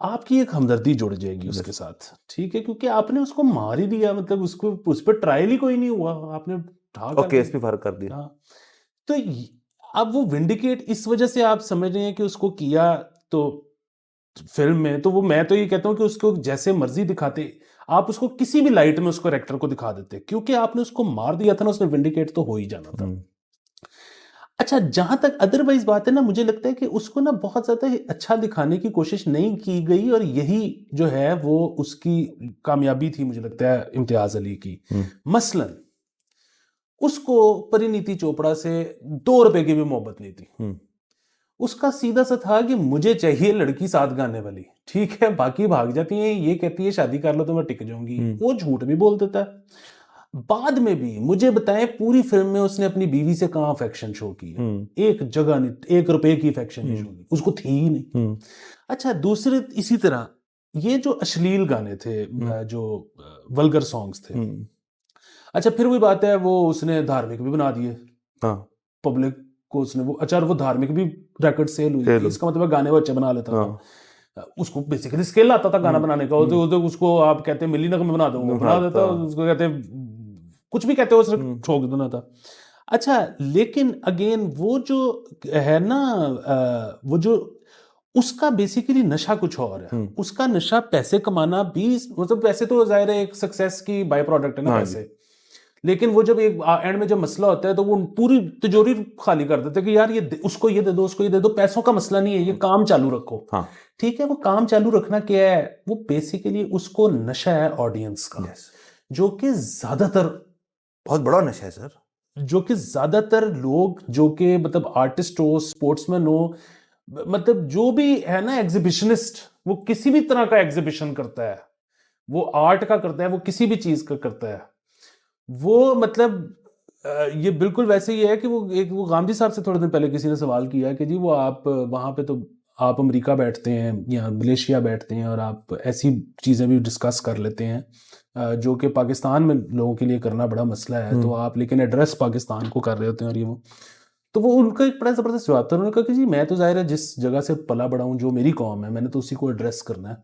आपकी एक हमदर्दी जुड़ जाएगी उसके साथ, ठीक है, क्योंकि आपने उसको मार ही दिया, मतलब उसको उस पर ट्रायल ही कोई नहीं हुआ, आपने ढा और कर केस दिया। भी फर्क कर दिया। हाँ, तो अब वो विंडिकेट इस वजह से आप समझ रहे हैं कि उसको किया, तो फिल्म में तो वो, मैं तो ये कहता हूँ कि उसको जैसे मर्जी दिखाते, आप उसको किसी भी लाइट में उसको एक्टर को दिखा देते, क्योंकि आपने उसको मार दिया था ना, उसने विंडिकेट तो हो ही जाना था। अच्छा, जहां तक अदरवाइज बात है ना, मुझे लगता है कि उसको ना बहुत ज्यादा अच्छा दिखाने की कोशिश नहीं की गई, और यही जो है वो उसकी कामयाबी थी, मुझे लगता है इम्तियाज अली की। मसलन उसको परिणीति चोपड़ा से 2 रुपए की भी मोहब्बत नहीं थी। उसका सीधा सा था कि मुझे चाहिए लड़की साथ गाने वाली, ठीक है, बाकी भाग जाती हैं, ये कहती है शादी कर लो तो मैं टिक जाऊंगी, वो झूठ भी बोल देता है। बाद में भी मुझे बताएं, पूरी फिल्म में उसने अपनी बीवी से कहाँ अफेक्शन शो किया? एक जगह नहीं, 1 रुपए की अफेक्शन नहीं शो की, उसको थी ही नहीं। अच्छा, दूसरे इसी तरह ये जो अश्लील गाने थे, जो वल्गर सॉन्ग्स थे, अच्छा फिर वही बात है, वो उसने धार्मिक भी बना दिए, पब्लिक को उसने वो, अच्छा वो धार्मिक भी रिकॉर्ड सेल हुई थी, इसका मतलब गाने वो अच्छे बना लेता था। उसको बेसिकली स्किल आता था गाना बनाने का, तो उसको आप कहते हैं मिली नगम में बना दो, वो बना देता, उसको कहते कुछ भी कहते हो, उसने ठोक देना था। अच्छा, लेकिन अगेन वो जो है ना, वो जो उसका बेसिकली नशा कुछ और है, उसका नशा पैसे कमाना भी, मतलब पैसे तो जाहिर है एक सक्सेस की बाय प्रोडक्ट है ना पैसे, लेकिन वो जब एक एंड में जब मसला होता है तो वो पूरी तिजोरी खाली कर देते कि यार ये उसको ये दे दो, उसको ये दे दो, पैसों का मसला नहीं है, ये काम चालू रखो। ठीक है, वो काम चालू रखना क्या है, वो बेसिकली उसको नशा है ऑडियंस का, जो कि ज्यादातर बहुत बड़ा नशा है सर, जो कि ज्यादातर लोग जो कि मतलब आर्टिस्ट हो, स्पोर्ट्समैन हो, मतलब जो भी है ना एग्जीबिशनिस्ट, वो किसी भी तरह का एग्जीबिशन करता है, वो आर्ट का करता है, वो किसी भी चीज का करता है, वो मतलब ये बिल्कुल वैसे ही है कि वो गांधी साहब से थोड़े दिन पहले किसी ने सवाल किया कि जी वो आप वहां पे, तो आप अमेरिका बैठते हैं या मलेशिया बैठते हैं और आप ऐसी चीज़ें भी डिस्कस कर लेते हैं जो कि पाकिस्तान में लोगों के लिए करना बड़ा मसला है, तो आप लेकिन एड्रेस पाकिस्तान को कर रहे होते हैं, और ये वो, तो वो उनका एक बड़ा ज़बरदस्त जवाब था। उन्होंने कहा कि जी मैं तो जाहिर है जिस जगह से पला बड़ा हूँ, जो मेरी कौम है, मैंने तो उसी को एड्रेस करना है,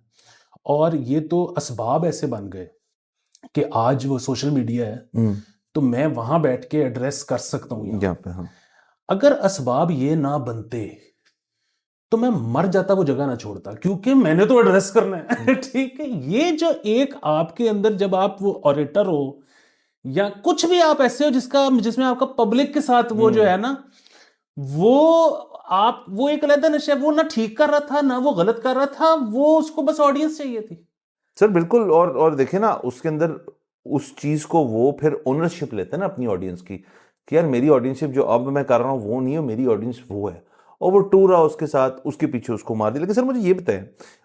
और ये तो असबाब ऐसे बन गए कि आज वो सोशल मीडिया है, तो मैं वहां बैठ के एड्रेस कर सकता हूँ यहाँ पे। अगर असबाब ये ना बनते तो मैं मर जाता, वो जगह ना छोड़ता, क्योंकि मैंने तो एड्रेस करना है। ठीक है, ये जो एक आपके अंदर, जब आप वो ऑरेटर हो या कुछ भी आप ऐसे हो जिसमें आपका पब्लिक के साथ वो जो है ना, वो आप, वो एक अलग नशा, वो ना ठीक कर रहा था ना वो गलत कर रहा था, वो उसको बस ऑडियंस चाहिए थी सर। बिल्कुल, और देखिए ना उसके अंदर उस चीज को वो फिर ओनरशिप लेते हैं ना अपनी ऑडियंस की, कि यार मेरी ऑडियंसशिप जो अब मैं कर रहा हूँ वो नहीं है, मेरी ऑडियंस वो है, और वो टूर रहा उसके साथ, उसके पीछे उसको मार दिया। लेकिन सर मुझे ये बताएं,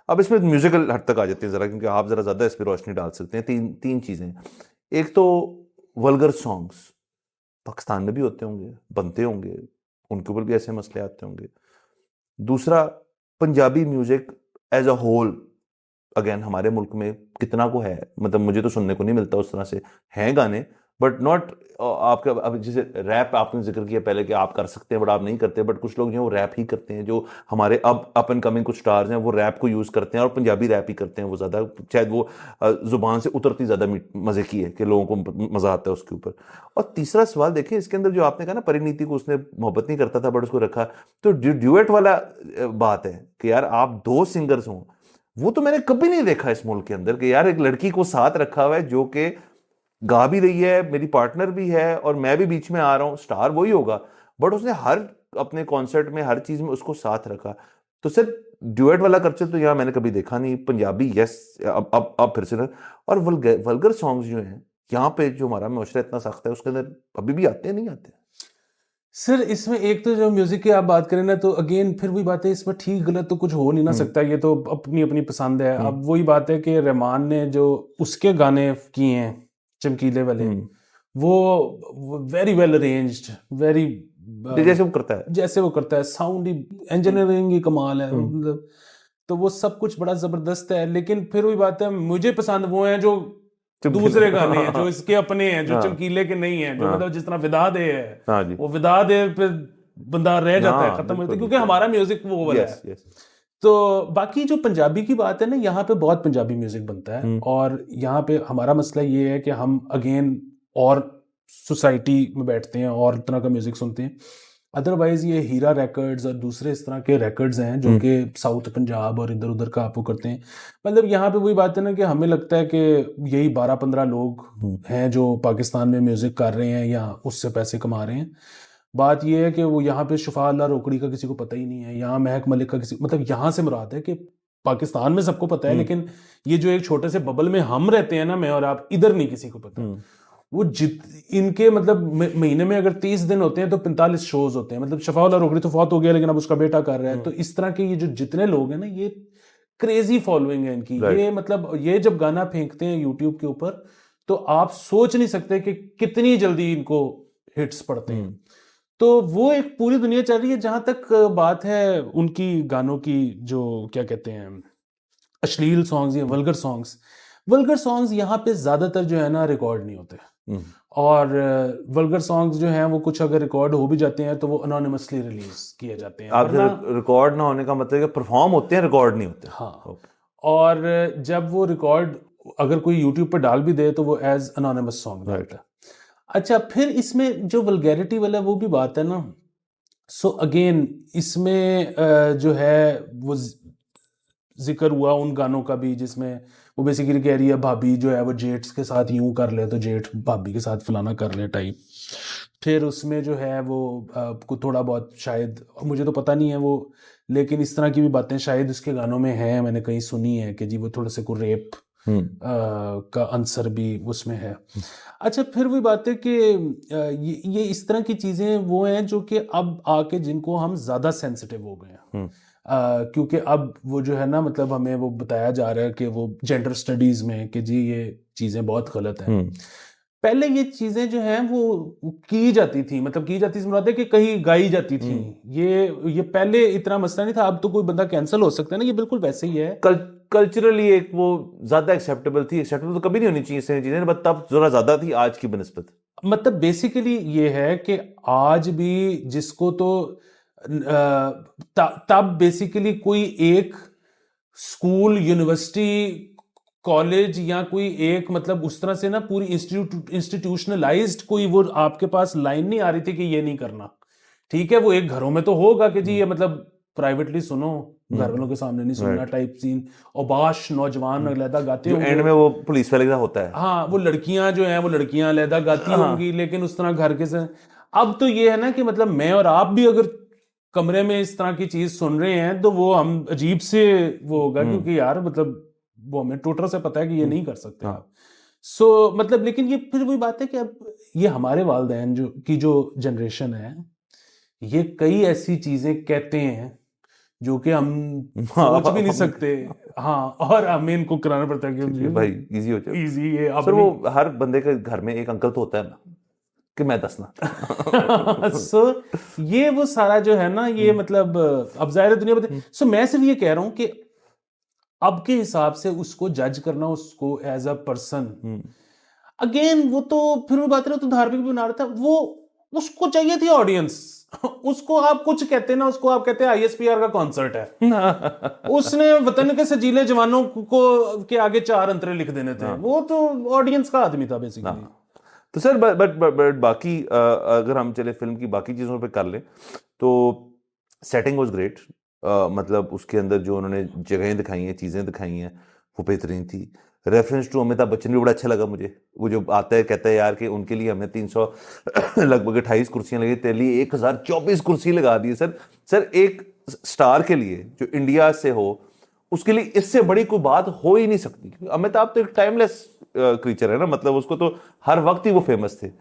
अब इसमें म्यूजिकल हद तक आ जाते हैं जरा, क्योंकि आप जरा ज्यादा इस पर रोशनी डाल सकते हैं। तीन चीजें, एक तो वल्गर सॉन्ग्स पाकिस्तान में भी होते होंगे, बनते होंगे, उनके ऊपर भी ऐसे मसले आते होंगे। दूसरा Punjabi music as a whole, again हमारे मुल्क में कितना को है, मतलब मुझे तो सुनने को नहीं मिलता उस तरह से, हैं गाने बट नॉट आपका। अब जैसे रैप आपने जिक्र किया पहले कि आप कर सकते हैं बट आप नहीं करते, बट कुछ लोग जो हैं वो रैप ही करते हैं, जो हमारे अब अप एंड कमिंग कुछ स्टार्स हैं वो रैप को यूज़ करते हैं और पंजाबी रैप ही करते हैं वो ज़्यादा, शायद वो ज़ुबान से उतरती ज़्यादा मज़े की है कि लोगों को मज़ा आता है उसके ऊपर। और तीसरा सवाल देखिए इसके अंदर जो आपने कहा ना, परिणीति को उसने मोहब्बत नहीं करता था बट उसको रखा, तो ड्यूएट वाला बात है कि यार आप दो सिंगर्स हों, वो तो मैंने कभी नहीं देखा इस मुल्क के अंदर कि यार एक लड़की को साथ रखा हुआ है जो कि गा भी रही है, मेरी पार्टनर भी है और मैं भी बीच में आ रहा हूँ, स्टार वही होगा, बट उसने हर अपने कॉन्सर्ट में हर चीज में उसको साथ रखा। तो सर ड्यूएट वाला कल्चर तो यहाँ मैंने कभी देखा नहीं। पंजाबी यस, अब फिर से ना, और वल्गर सॉन्ग्स जो हैं यहाँ पे, जो हमारा मुआशरा इतना सख्त है उसके अंदर अभी भी आते हैं, नहीं आते? सर इसमें एक तो जो म्यूजिक की आप बात करें ना, तो अगेन फिर वही बात है, इसमें ठीक गलत तो कुछ हो नहीं ना सकता, ये तो अपनी अपनी पसंद है। अब वही बात है कि रहमान ने जो उसके गाने किए हैं चमकीले वाले, वो वेरी वेल अरेंज्ड, वेरी जैसे वो करता है, जैसे वो करता है, साउंड ही, इंजीनियरिंग ही कमाल है मतलब, तो वो सब कुछ बड़ा जबरदस्त है। लेकिन फिर वही बात है, मुझे पसंद वो हैं जो दूसरे गाने हैं, जो इसके अपने हैं, जो चमकीले के नहीं हैं, जो मतलब जिस तरह विदा दे है, हाँ जी, वो विदा दे पे बंदा रह जाता है, खत्म हो जाता है, क्योंकि हमारा म्यूजिक वो वाला है। तो बाकी जो पंजाबी की बात है ना, यहाँ पे बहुत पंजाबी म्यूजिक बनता है, और यहाँ पे हमारा मसला ये है कि हम अगेन और सोसाइटी में बैठते हैं और तरह का म्यूजिक सुनते हैं। अदरवाइज ये हीरा रिकॉर्ड्स और दूसरे इस तरह के रिकॉर्ड्स हैं जो कि साउथ पंजाब और इधर उधर का आपको करते हैं। मतलब यहाँ पे वही बात है ना कि हमें लगता है कि यही 12-15 लोग हैं जो पाकिस्तान में म्यूजिक कर रहे हैं या उससे पैसे कमा रहे हैं। बात ये है कि वो यहाँ पे शफा अल्लाह रोकड़ी का किसी को पता ही नहीं है, यहाँ महक मलिक का किसी, मतलब यहाँ से मुराद है कि पाकिस्तान में सबको पता है, लेकिन ये जो एक छोटे से बबल में हम रहते हैं ना, मैं और आप, इधर नहीं किसी को पता। वो इनके मतलब महीने में अगर 30 दिन होते हैं तो 45 शोज होते हैं। मतलब शफा अल्लाह रोकड़ी तो फौत हो गया, लेकिन अब उसका बेटा कर रहा है। तो इस तरह के ये जो जितने लोग हैं ना, ये क्रेजी फॉलोइंग है इनकी। ये मतलब ये जब गाना फेंकते हैं यूट्यूब के ऊपर, तो आप सोच नहीं सकते कि कितनी जल्दी इनको हिट्स पड़ते हैं। तो वो एक पूरी दुनिया चल रही है। जहां तक बात है उनकी गानों की, जो क्या कहते हैं, अश्लील सॉन्ग्स या वल्गर सॉन्ग्स यहाँ पे ज्यादातर जो है ना रिकॉर्ड नहीं होते, और वल्गर सॉन्ग्स जो हैं वो कुछ अगर रिकॉर्ड हो भी जाते हैं तो वो अनोनिमसली रिलीज किए जाते हैं। आप रिकॉर्ड ना होने का मतलब है कि परफॉर्म होते हैं, रिकॉर्ड नहीं होते। हाँ, और जब वो रिकॉर्ड अगर कोई यूट्यूब पे डाल भी दे तो वो एज अनोनिमस सॉन्ग रहता है। अच्छा, फिर इसमें जो वल्गैरिटी वाला वो भी बात है ना, सो अगेन इसमें जो है वो जिक्र हुआ उन गानों का भी जिसमें वो बेसिकली कह रही है भाभी जो है वो जेट्स के साथ यूं कर ले तो जेठ भाभी के साथ फलाना कर ले टाइप। फिर उसमें जो है वो कुछ थोड़ा बहुत, शायद मुझे तो पता नहीं है वो, लेकिन इस तरह की भी बातें शायद उसके गानों में हैं, मैंने कहीं सुनी है कि जी वो थोड़ा से को रेप का आंसर भी उसमें है। अच्छा, फिर वही बात है कि ये इस तरह की चीज़ें वो हैं जो कि अब आके जिनको हम ज़्यादा सेंसिटिव हो गए हैं, क्योंकि अब वो जो है ना, मतलब हमें वो बताया जा रहा है कि वो जेंडर स्टडीज़ में कि जी ये चीज़ें बहुत गलत हैं। पहले ये चीज़ें जो हैं वो की जाती थी, मतलब की जाती मुराद है कि कहीं गाई जाती थी। ये पहले इतना मसला नहीं था। अब तो कोई बंदा कैंसिल हो सकता है ना, ये बिल्कुल वैसे ही है। कल्चरली एक वो ज्यादा एक्सेप्टेबल थी। एक्सेप्टेबल तो कभी नहीं होनी चाहिए इस चीजें, बट तब जरा ज्यादा थी आज की बनिस्बत। मतलब बेसिकली ये है कि आज भी जिसको तो तब बेसिकली कोई एक स्कूल, यूनिवर्सिटी, कॉलेज या कोई एक मतलब उस तरह से ना पूरी इंस्टीट्यूशनलाइज्ड कोई वो आपके पास लाइन नहीं आ रही थी कि ये नहीं करना। ठीक है, वो एक घरों में तो होगा कि जी ये मतलब प्राइवेटली सुनो, घर वालों के सामने नहीं सुनना टाइप सीन। और बाश नौजवान अलहदा गाते होंगे, एंड में वो पुलिस वाले का होता है। हाँ, वो लड़कियां जो हैं वो लड़कियां अलहदा गाती होंगी, लेकिन उस तरह घर के से। अब तो ये है ना कि मतलब मैं और आप भी अगर कमरे में इस तरह की चीज सुन रहे हैं तो वो हम अजीब से वो होगा, क्योंकि यार मतलब वो हमें टोटल से पता है कि ये नहीं कर सकते आप। सो मतलब, लेकिन ये फिर वही बात है कि अब ये हमारे वालिदैन जो जनरेशन है, ये कई ऐसी चीजें कहते हैं जो कि हम सोच भी नहीं सकते। हाँ, और हमें इनको कराना पड़ता है कि भाई इजी हो जाए, इजी है। सर वो हर बंदे के घर में एक अंकल तो होता है ना, कि मैं दसना। सो ये वो सारा जो है ना, ये मतलब अब जाहिर है दुनिया बदल। सो मैं सिर्फ ये कह रहा हूँ कि अब के हिसाब से उसको जज करना, उसको एज अ पर्सन, अगेन वो तो फिर भी बात रहे तो धार्मिक भी बना रहा था वो, उसको चाहिए थी ऑडियंस। उसको आप कुछ कहते हैं ना, उसको आप कहते हैं ISPR का कॉन्सर्ट है। उसने वतन के सजीले जवानों को के आगे 4 अंतरे लिख देने थे। वो तो ऑडियंस का आदमी था बेसिकली। तो सर बट बाकी अगर हम चले फिल्म की बाकी चीज़ों पे कर लें तो सेटिंग वाज ग्रेट। मतलब उसके अंदर जो उन्होंने जगहें दिखाई हैं, चीज़ें दिखाई हैं, वो बेहतरीन थी। रेफरेंस टू अमिताभ बच्चन भी बड़ा अच्छा लगा मुझे। वो जो आता है कहता है यार कि उनके लिए हमने 300 लगभग 28 कुर्सियां लगी, तेरे लिए 1024 कुर्सी लगा दी। सर एक स्टार के लिए जो इंडिया से हो, उसके लिए इससे बड़ी कोई बात हो ही नहीं सकती। अमिताभ तो एक टाइमलेस क्रीचर है ना, मतलब उसको तो हर वक्त ही वो फेमस थे।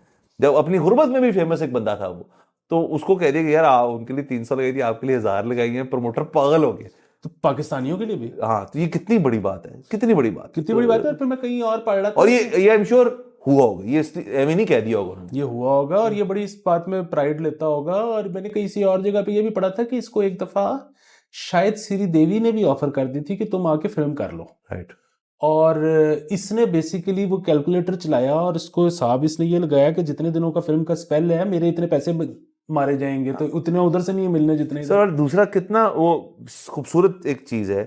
जब अपनी गुर्बत में भी फेमस एक बंदा था वो, तो उसको कह दिया कि यार उनके लिए 300 लगाई थी, आपके लिए 1000 लगाई है, प्रमोटर पागल हो गए। तो पाकिस्तानियों के लिए भी हाँ, तो ये कितनी बड़ी बात है, कितनी बड़ी बात, कितनी बड़ी बात है। और फिर मैं कहीं और पढ़ रहा था और ये आई एम श्योर हुआ होगा, ये एवं नहीं कह दिया होगा उन्होंने। ये हुआ होगा, और ये बड़ी इस बात में प्राइड लेता होगा। और मैंने कहीं सी और जगह पे ये भी पढ़ा था कि इसको एक दफा शायद श्री देवी ने भी ऑफर कर दी थी कि तुम आके फिल्म कर लो। राइट। और इसने बेसिकली वो कैलकुलेटर चलाया और इसको हिसाब इसने ये लगाया कि जितने दिनों का फिल्म का स्पेल है, मेरे इतने पैसे मारे जाएंगे, तो उतने उधर से नहीं मिलने जितने सर, और दूसरा कितना वो खूबसूरत एक चीज है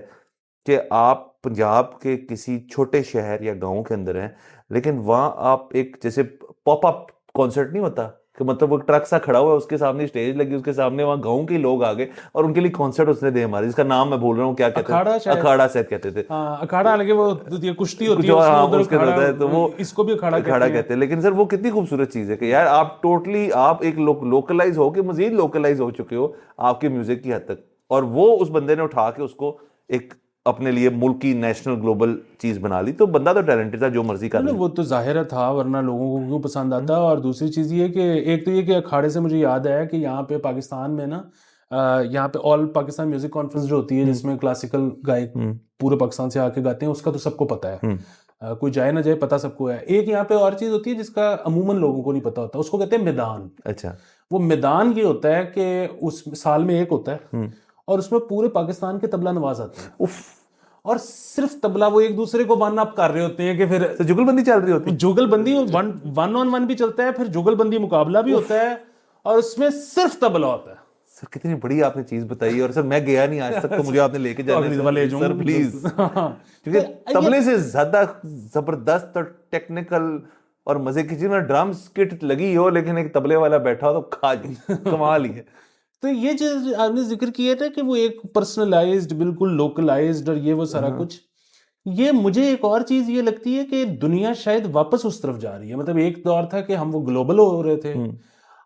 कि आप पंजाब के किसी छोटे शहर या गांव के अंदर हैं, लेकिन वहां आप एक जैसे पॉप अप कॉन्सर्ट नहीं होता कि मतलब वो ट्रक सा खड़ा हुआ है, उसके सामने स्टेज लगी, उसके सामने वहां गांव के लोग आ गए और उनके लिए कॉन्सर्ट उसने दे हमारे, जिसका नाम मैं भूल रहा हूँ, क्या कहते अखाड़ा हैं, शायद। अखाड़ा शायद कहते थे। हाँ, अखाड़ा लगे वो ये कुश्ती होती कुछ है और, उसमें, हाँ, उधर उसके अंदर होता है, तो वो इसको भी अखाड़ा अखाड़ा कहते हैं। लेकिन सर वो कितनी खूबसूरत चीज है कि यार आप टोटली आप एक लोकलाइज हो के मजीद लोकलाइज हो चुके हो आपके म्यूजिक की हद तक, और वो उस बंदे ने उठा के उसको एक अपने लिए मुल्की नेशनल ग्लोबल चीज बना ली। तो बंदा तो टैलेंटेड था, जो मर्जी कर ले। वो तो जाहिर था, वरना लोगों को क्यों पसंद आता। और दूसरी चीज़ ये कि एक तो ये कि अखाड़े से मुझे याद आया कि यहाँ पे पाकिस्तान में ना, यहाँ पे ऑल पाकिस्तान म्यूजिक कॉन्फ्रेंस जो होती है, जिसमें क्लासिकल गायक पूरे पाकिस्तान से आके गाते हैं, उसका तो सबको पता है। कोई जाए ना जाए, पता सबको है। एक यहाँ पे और चीज़ होती है जिसका अमूमन लोगों को नहीं पता होता, उसको कहते हैं मैदान। अच्छा। वो मैदान ये होता है कि उस साल में एक होता है और उसमें पूरे पाकिस्तान के तबला नवाज आते हैं। उफ। और सिर्फ तबला, वो एक दूसरे को वन अप कर रहे होते हैं कि फिर तो जुगलबंदी चल रही होती है। जुगलबंदी वन ऑन वन भी चलता है, फिर जुगलबंदी मुकाबला भी होता है, और उसमें सिर्फ तबला होता है। सर कितनी बड़ी आपने चीज बताई, और सर मैं गया नहीं आज तक, तो मुझे आपने लेके जाना है सर प्लीज, क्योंकि तबले से ज्यादा जबरदस्त और टेक्निकल और मजे की चीज में ड्रम्स किट लगी हो, लेकिन एक तबले वाला बैठा हो तो खा जी कमाल ही है। तो ये जो आपने जिक्र किया था कि वो एक पर्सनलाइज्ड, बिल्कुल लोकलाइज्ड, और ये वो सारा कुछ, ये मुझे एक और चीज ये लगती है कि दुनिया शायद वापस उस तरफ जा रही है। मतलब एक दौर था कि हम वो ग्लोबल हो रहे थे,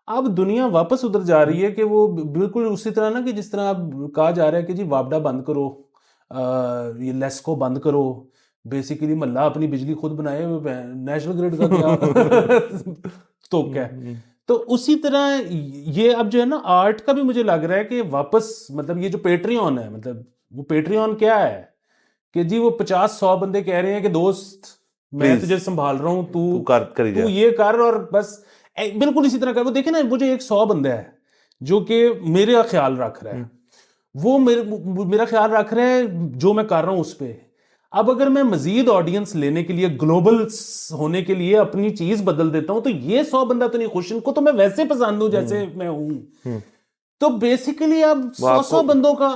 अब दुनिया वापस उधर जा रही है कि वो बिल्कुल उसी तरह ना, कि जिस तरह अब कहा जा रहा है कि जी वापडा बंद करो, ये लेस्को बंद करो, बेसिकली मल्ला अपनी बिजली खुद बनाए, नेशनल ग्रिड का क्या तो क्या है। तो उसी तरह ये अब जो है ना, आर्ट का भी मुझे लग रहा है कि वापस, मतलब ये जो पेट्रियन है, मतलब वो पेट्रियन क्या है कि जी वो 50-100 बंदे कह रहे हैं कि दोस्त मैं तुझे संभाल रहा हूँ, तू ये कर, और बस बिल्कुल इसी तरह का। वो देखे ना, वो जो 100 बंदा है जो कि मेरा ख्याल रख रहा है, वो मेरा ख्याल रख रहा है जो मैं कर रहा हूँ उस पर। अब अगर मैं मजीद ऑडियंस लेने के लिए, ग्लोबल होने के लिए अपनी चीज बदल देता हूं, तो ये 100 बंदा तो नहीं खुश, इनको तो मैं वैसे पसंद हूं जैसे मैं हूं। तो बेसिकली अब 100 बंदों का।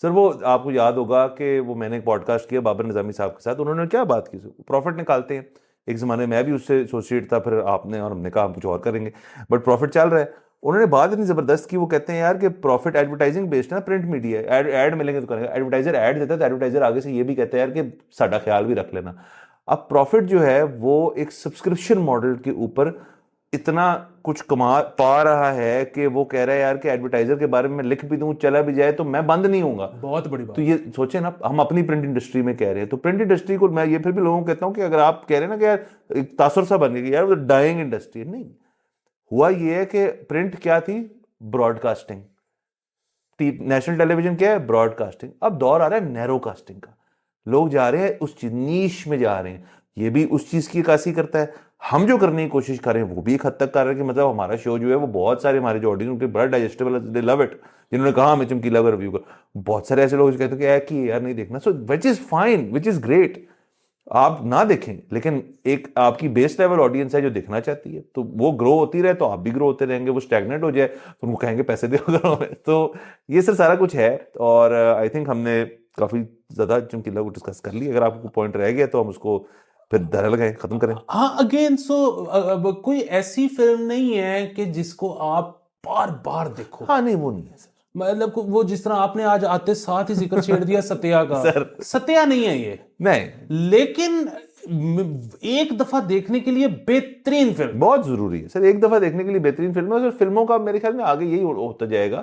सर वो आपको याद होगा कि वो मैंने एक पॉडकास्ट किया बाबर निजामी साहब के साथ, उन्होंने क्या बात की, प्रॉफिट निकालते हैं। एक जमाने में मैं भी उससे एसोसिएट था, फिर आपने और हमने कहा हम कुछ और करेंगे, बट प्रॉफिट चल रहा है। उन्होंने बात इतनी जबरदस्त की, वो कहते हैं यार कि प्रॉफिट एडवर्टाइजिंग बेस्ड है, प्रिंट मीडिया है, ऐड मिलेंगे तो करेंगे। एडवर्टाइजर ऐड देता है तो एडवर्टाइजर आगे से ये भी कहता है यार कि साडा ख्याल भी रख लेना। अब प्रॉफिट जो है वो एक सब्सक्रिप्शन मॉडल के ऊपर इतना कुछ कमा पा रहा है कि वो कह रहा है यार कि एडवर्टाइजर के बारे में लिख भी दूं, चला भी जाए तो मैं बंद नहीं होऊंगा। बहुत बड़ी बात। तो ये सोचे ना, हम अपनी प्रिंट इंडस्ट्री में कह रहे हैं, तो प्रिंट इंडस्ट्री को मैं ये फिर भी लोगों को कहता हूं कि अगर आप कह रहे हैं ना कि यार एक तासुर सा बन गया यार वो डाइंग इंडस्ट्री, नहीं हुआ। ये है कि प्रिंट क्या थी, ब्रॉडकास्टिंग। नेशनल टेलीविजन क्या है, ब्रॉडकास्टिंग। अब दौर आ रहा है नैरो कास्टिंग का, लोग जा रहे हैं उस नीश में जा रहे हैं। ये भी उस चीज की अक्कासी करता है। हम जो करने की कोशिश कर रहे हैं वो भी एक हद तक कर रहे हैं कि मतलब हमारा शो जो है वो बहुत सारे हमारे जो ऑडियंस उनके बड़ा डाइजेस्टेबल है, दे लव इट, जिन्होंने कहा हमें चमकीला का रिव्यू कर, बहुत सारे ऐसे लोग जो कहते हैं कि यार कि यार नहीं देखना, so which is fine, which is great, आप ना देखें, लेकिन एक आपकी बेस लेवल ऑडियंस है जो देखना चाहती है, तो वो ग्रो होती रहे तो आप भी ग्रो होते रहेंगे, वो स्टैग्नेट हो जाए तो उनको कहेंगे पैसे दो करो हमें। तो ये सर सारा कुछ है, और आई थिंक हमने काफी ज्यादा चमकीला को डिस्कस कर लिया। अगर आपको पॉइंट रह गया तो हम उसको फिर धरा लगाएं, खत्म करें। हाँ, अगेन कोई ऐसी फिल्म नहीं है कि जिसको आप बार बार देखो। हाँ नहीं, वो नहीं है सर। मतलब वो जिस तरह आपने आज आते साथ ही जिक्र छेड़ दिया सत्या का, सर सत्या नहीं है ये, नहीं, लेकिन एक दफा देखने के लिए बेहतरीन फिल्म। बहुत जरूरी है सर, एक दफा देखने के लिए बेहतरीन फिल्म है। और फिल्मों का मेरे ख्याल में आगे यही होता जाएगा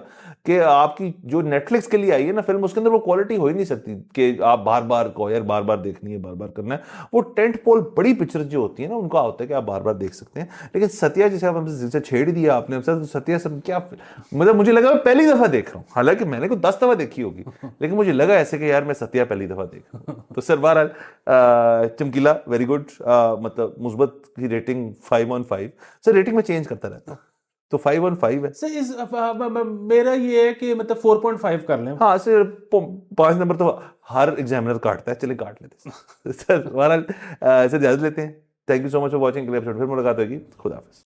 कि आपकी जो नेटफ्लिक्स के लिए आई है ना फिल्म, उसके अंदर वो क्वालिटी हो ही नहीं सकती कि आप बार बार को यार बार बार देखनी है, बार बार करना है। वो टेंट पोल बड़ी पिक्चर जो होती है ना, उनका होता है कि आप बार बार देख सकते हैं। लेकिन सत्या जिसे आप हमसे छेड़ दिया आपने हमसे, तो सत्या सर क्या, मतलब मुझे लगा मैं पहली दफा देख रहा हूँ, हालांकि मैंने कुछ 10 दफा देखी होगी, लेकिन मुझे लगा ऐसे कि यार मैं सत्या पहली दफा देख रहा हूँ। तो सर बहरहाल चमकीला वेरी गुड, मतलब मुस्बत की रेटिंग 5/5। सर रेटिंग में चेंज करता रहता हूँ, तो 5/5 है सर इस मेरा ये है कि मतलब 4.5 कर लें। हाँ सर, 5 नंबर तो हर एग्जामिनर काटता है, चले काट लेते हैं। सर बहरहाल सर इजाजत लेते हैं। Thank you so much for watching, अगले एपिसोड फिर मुलाकात होगी। खुदा हाफिज।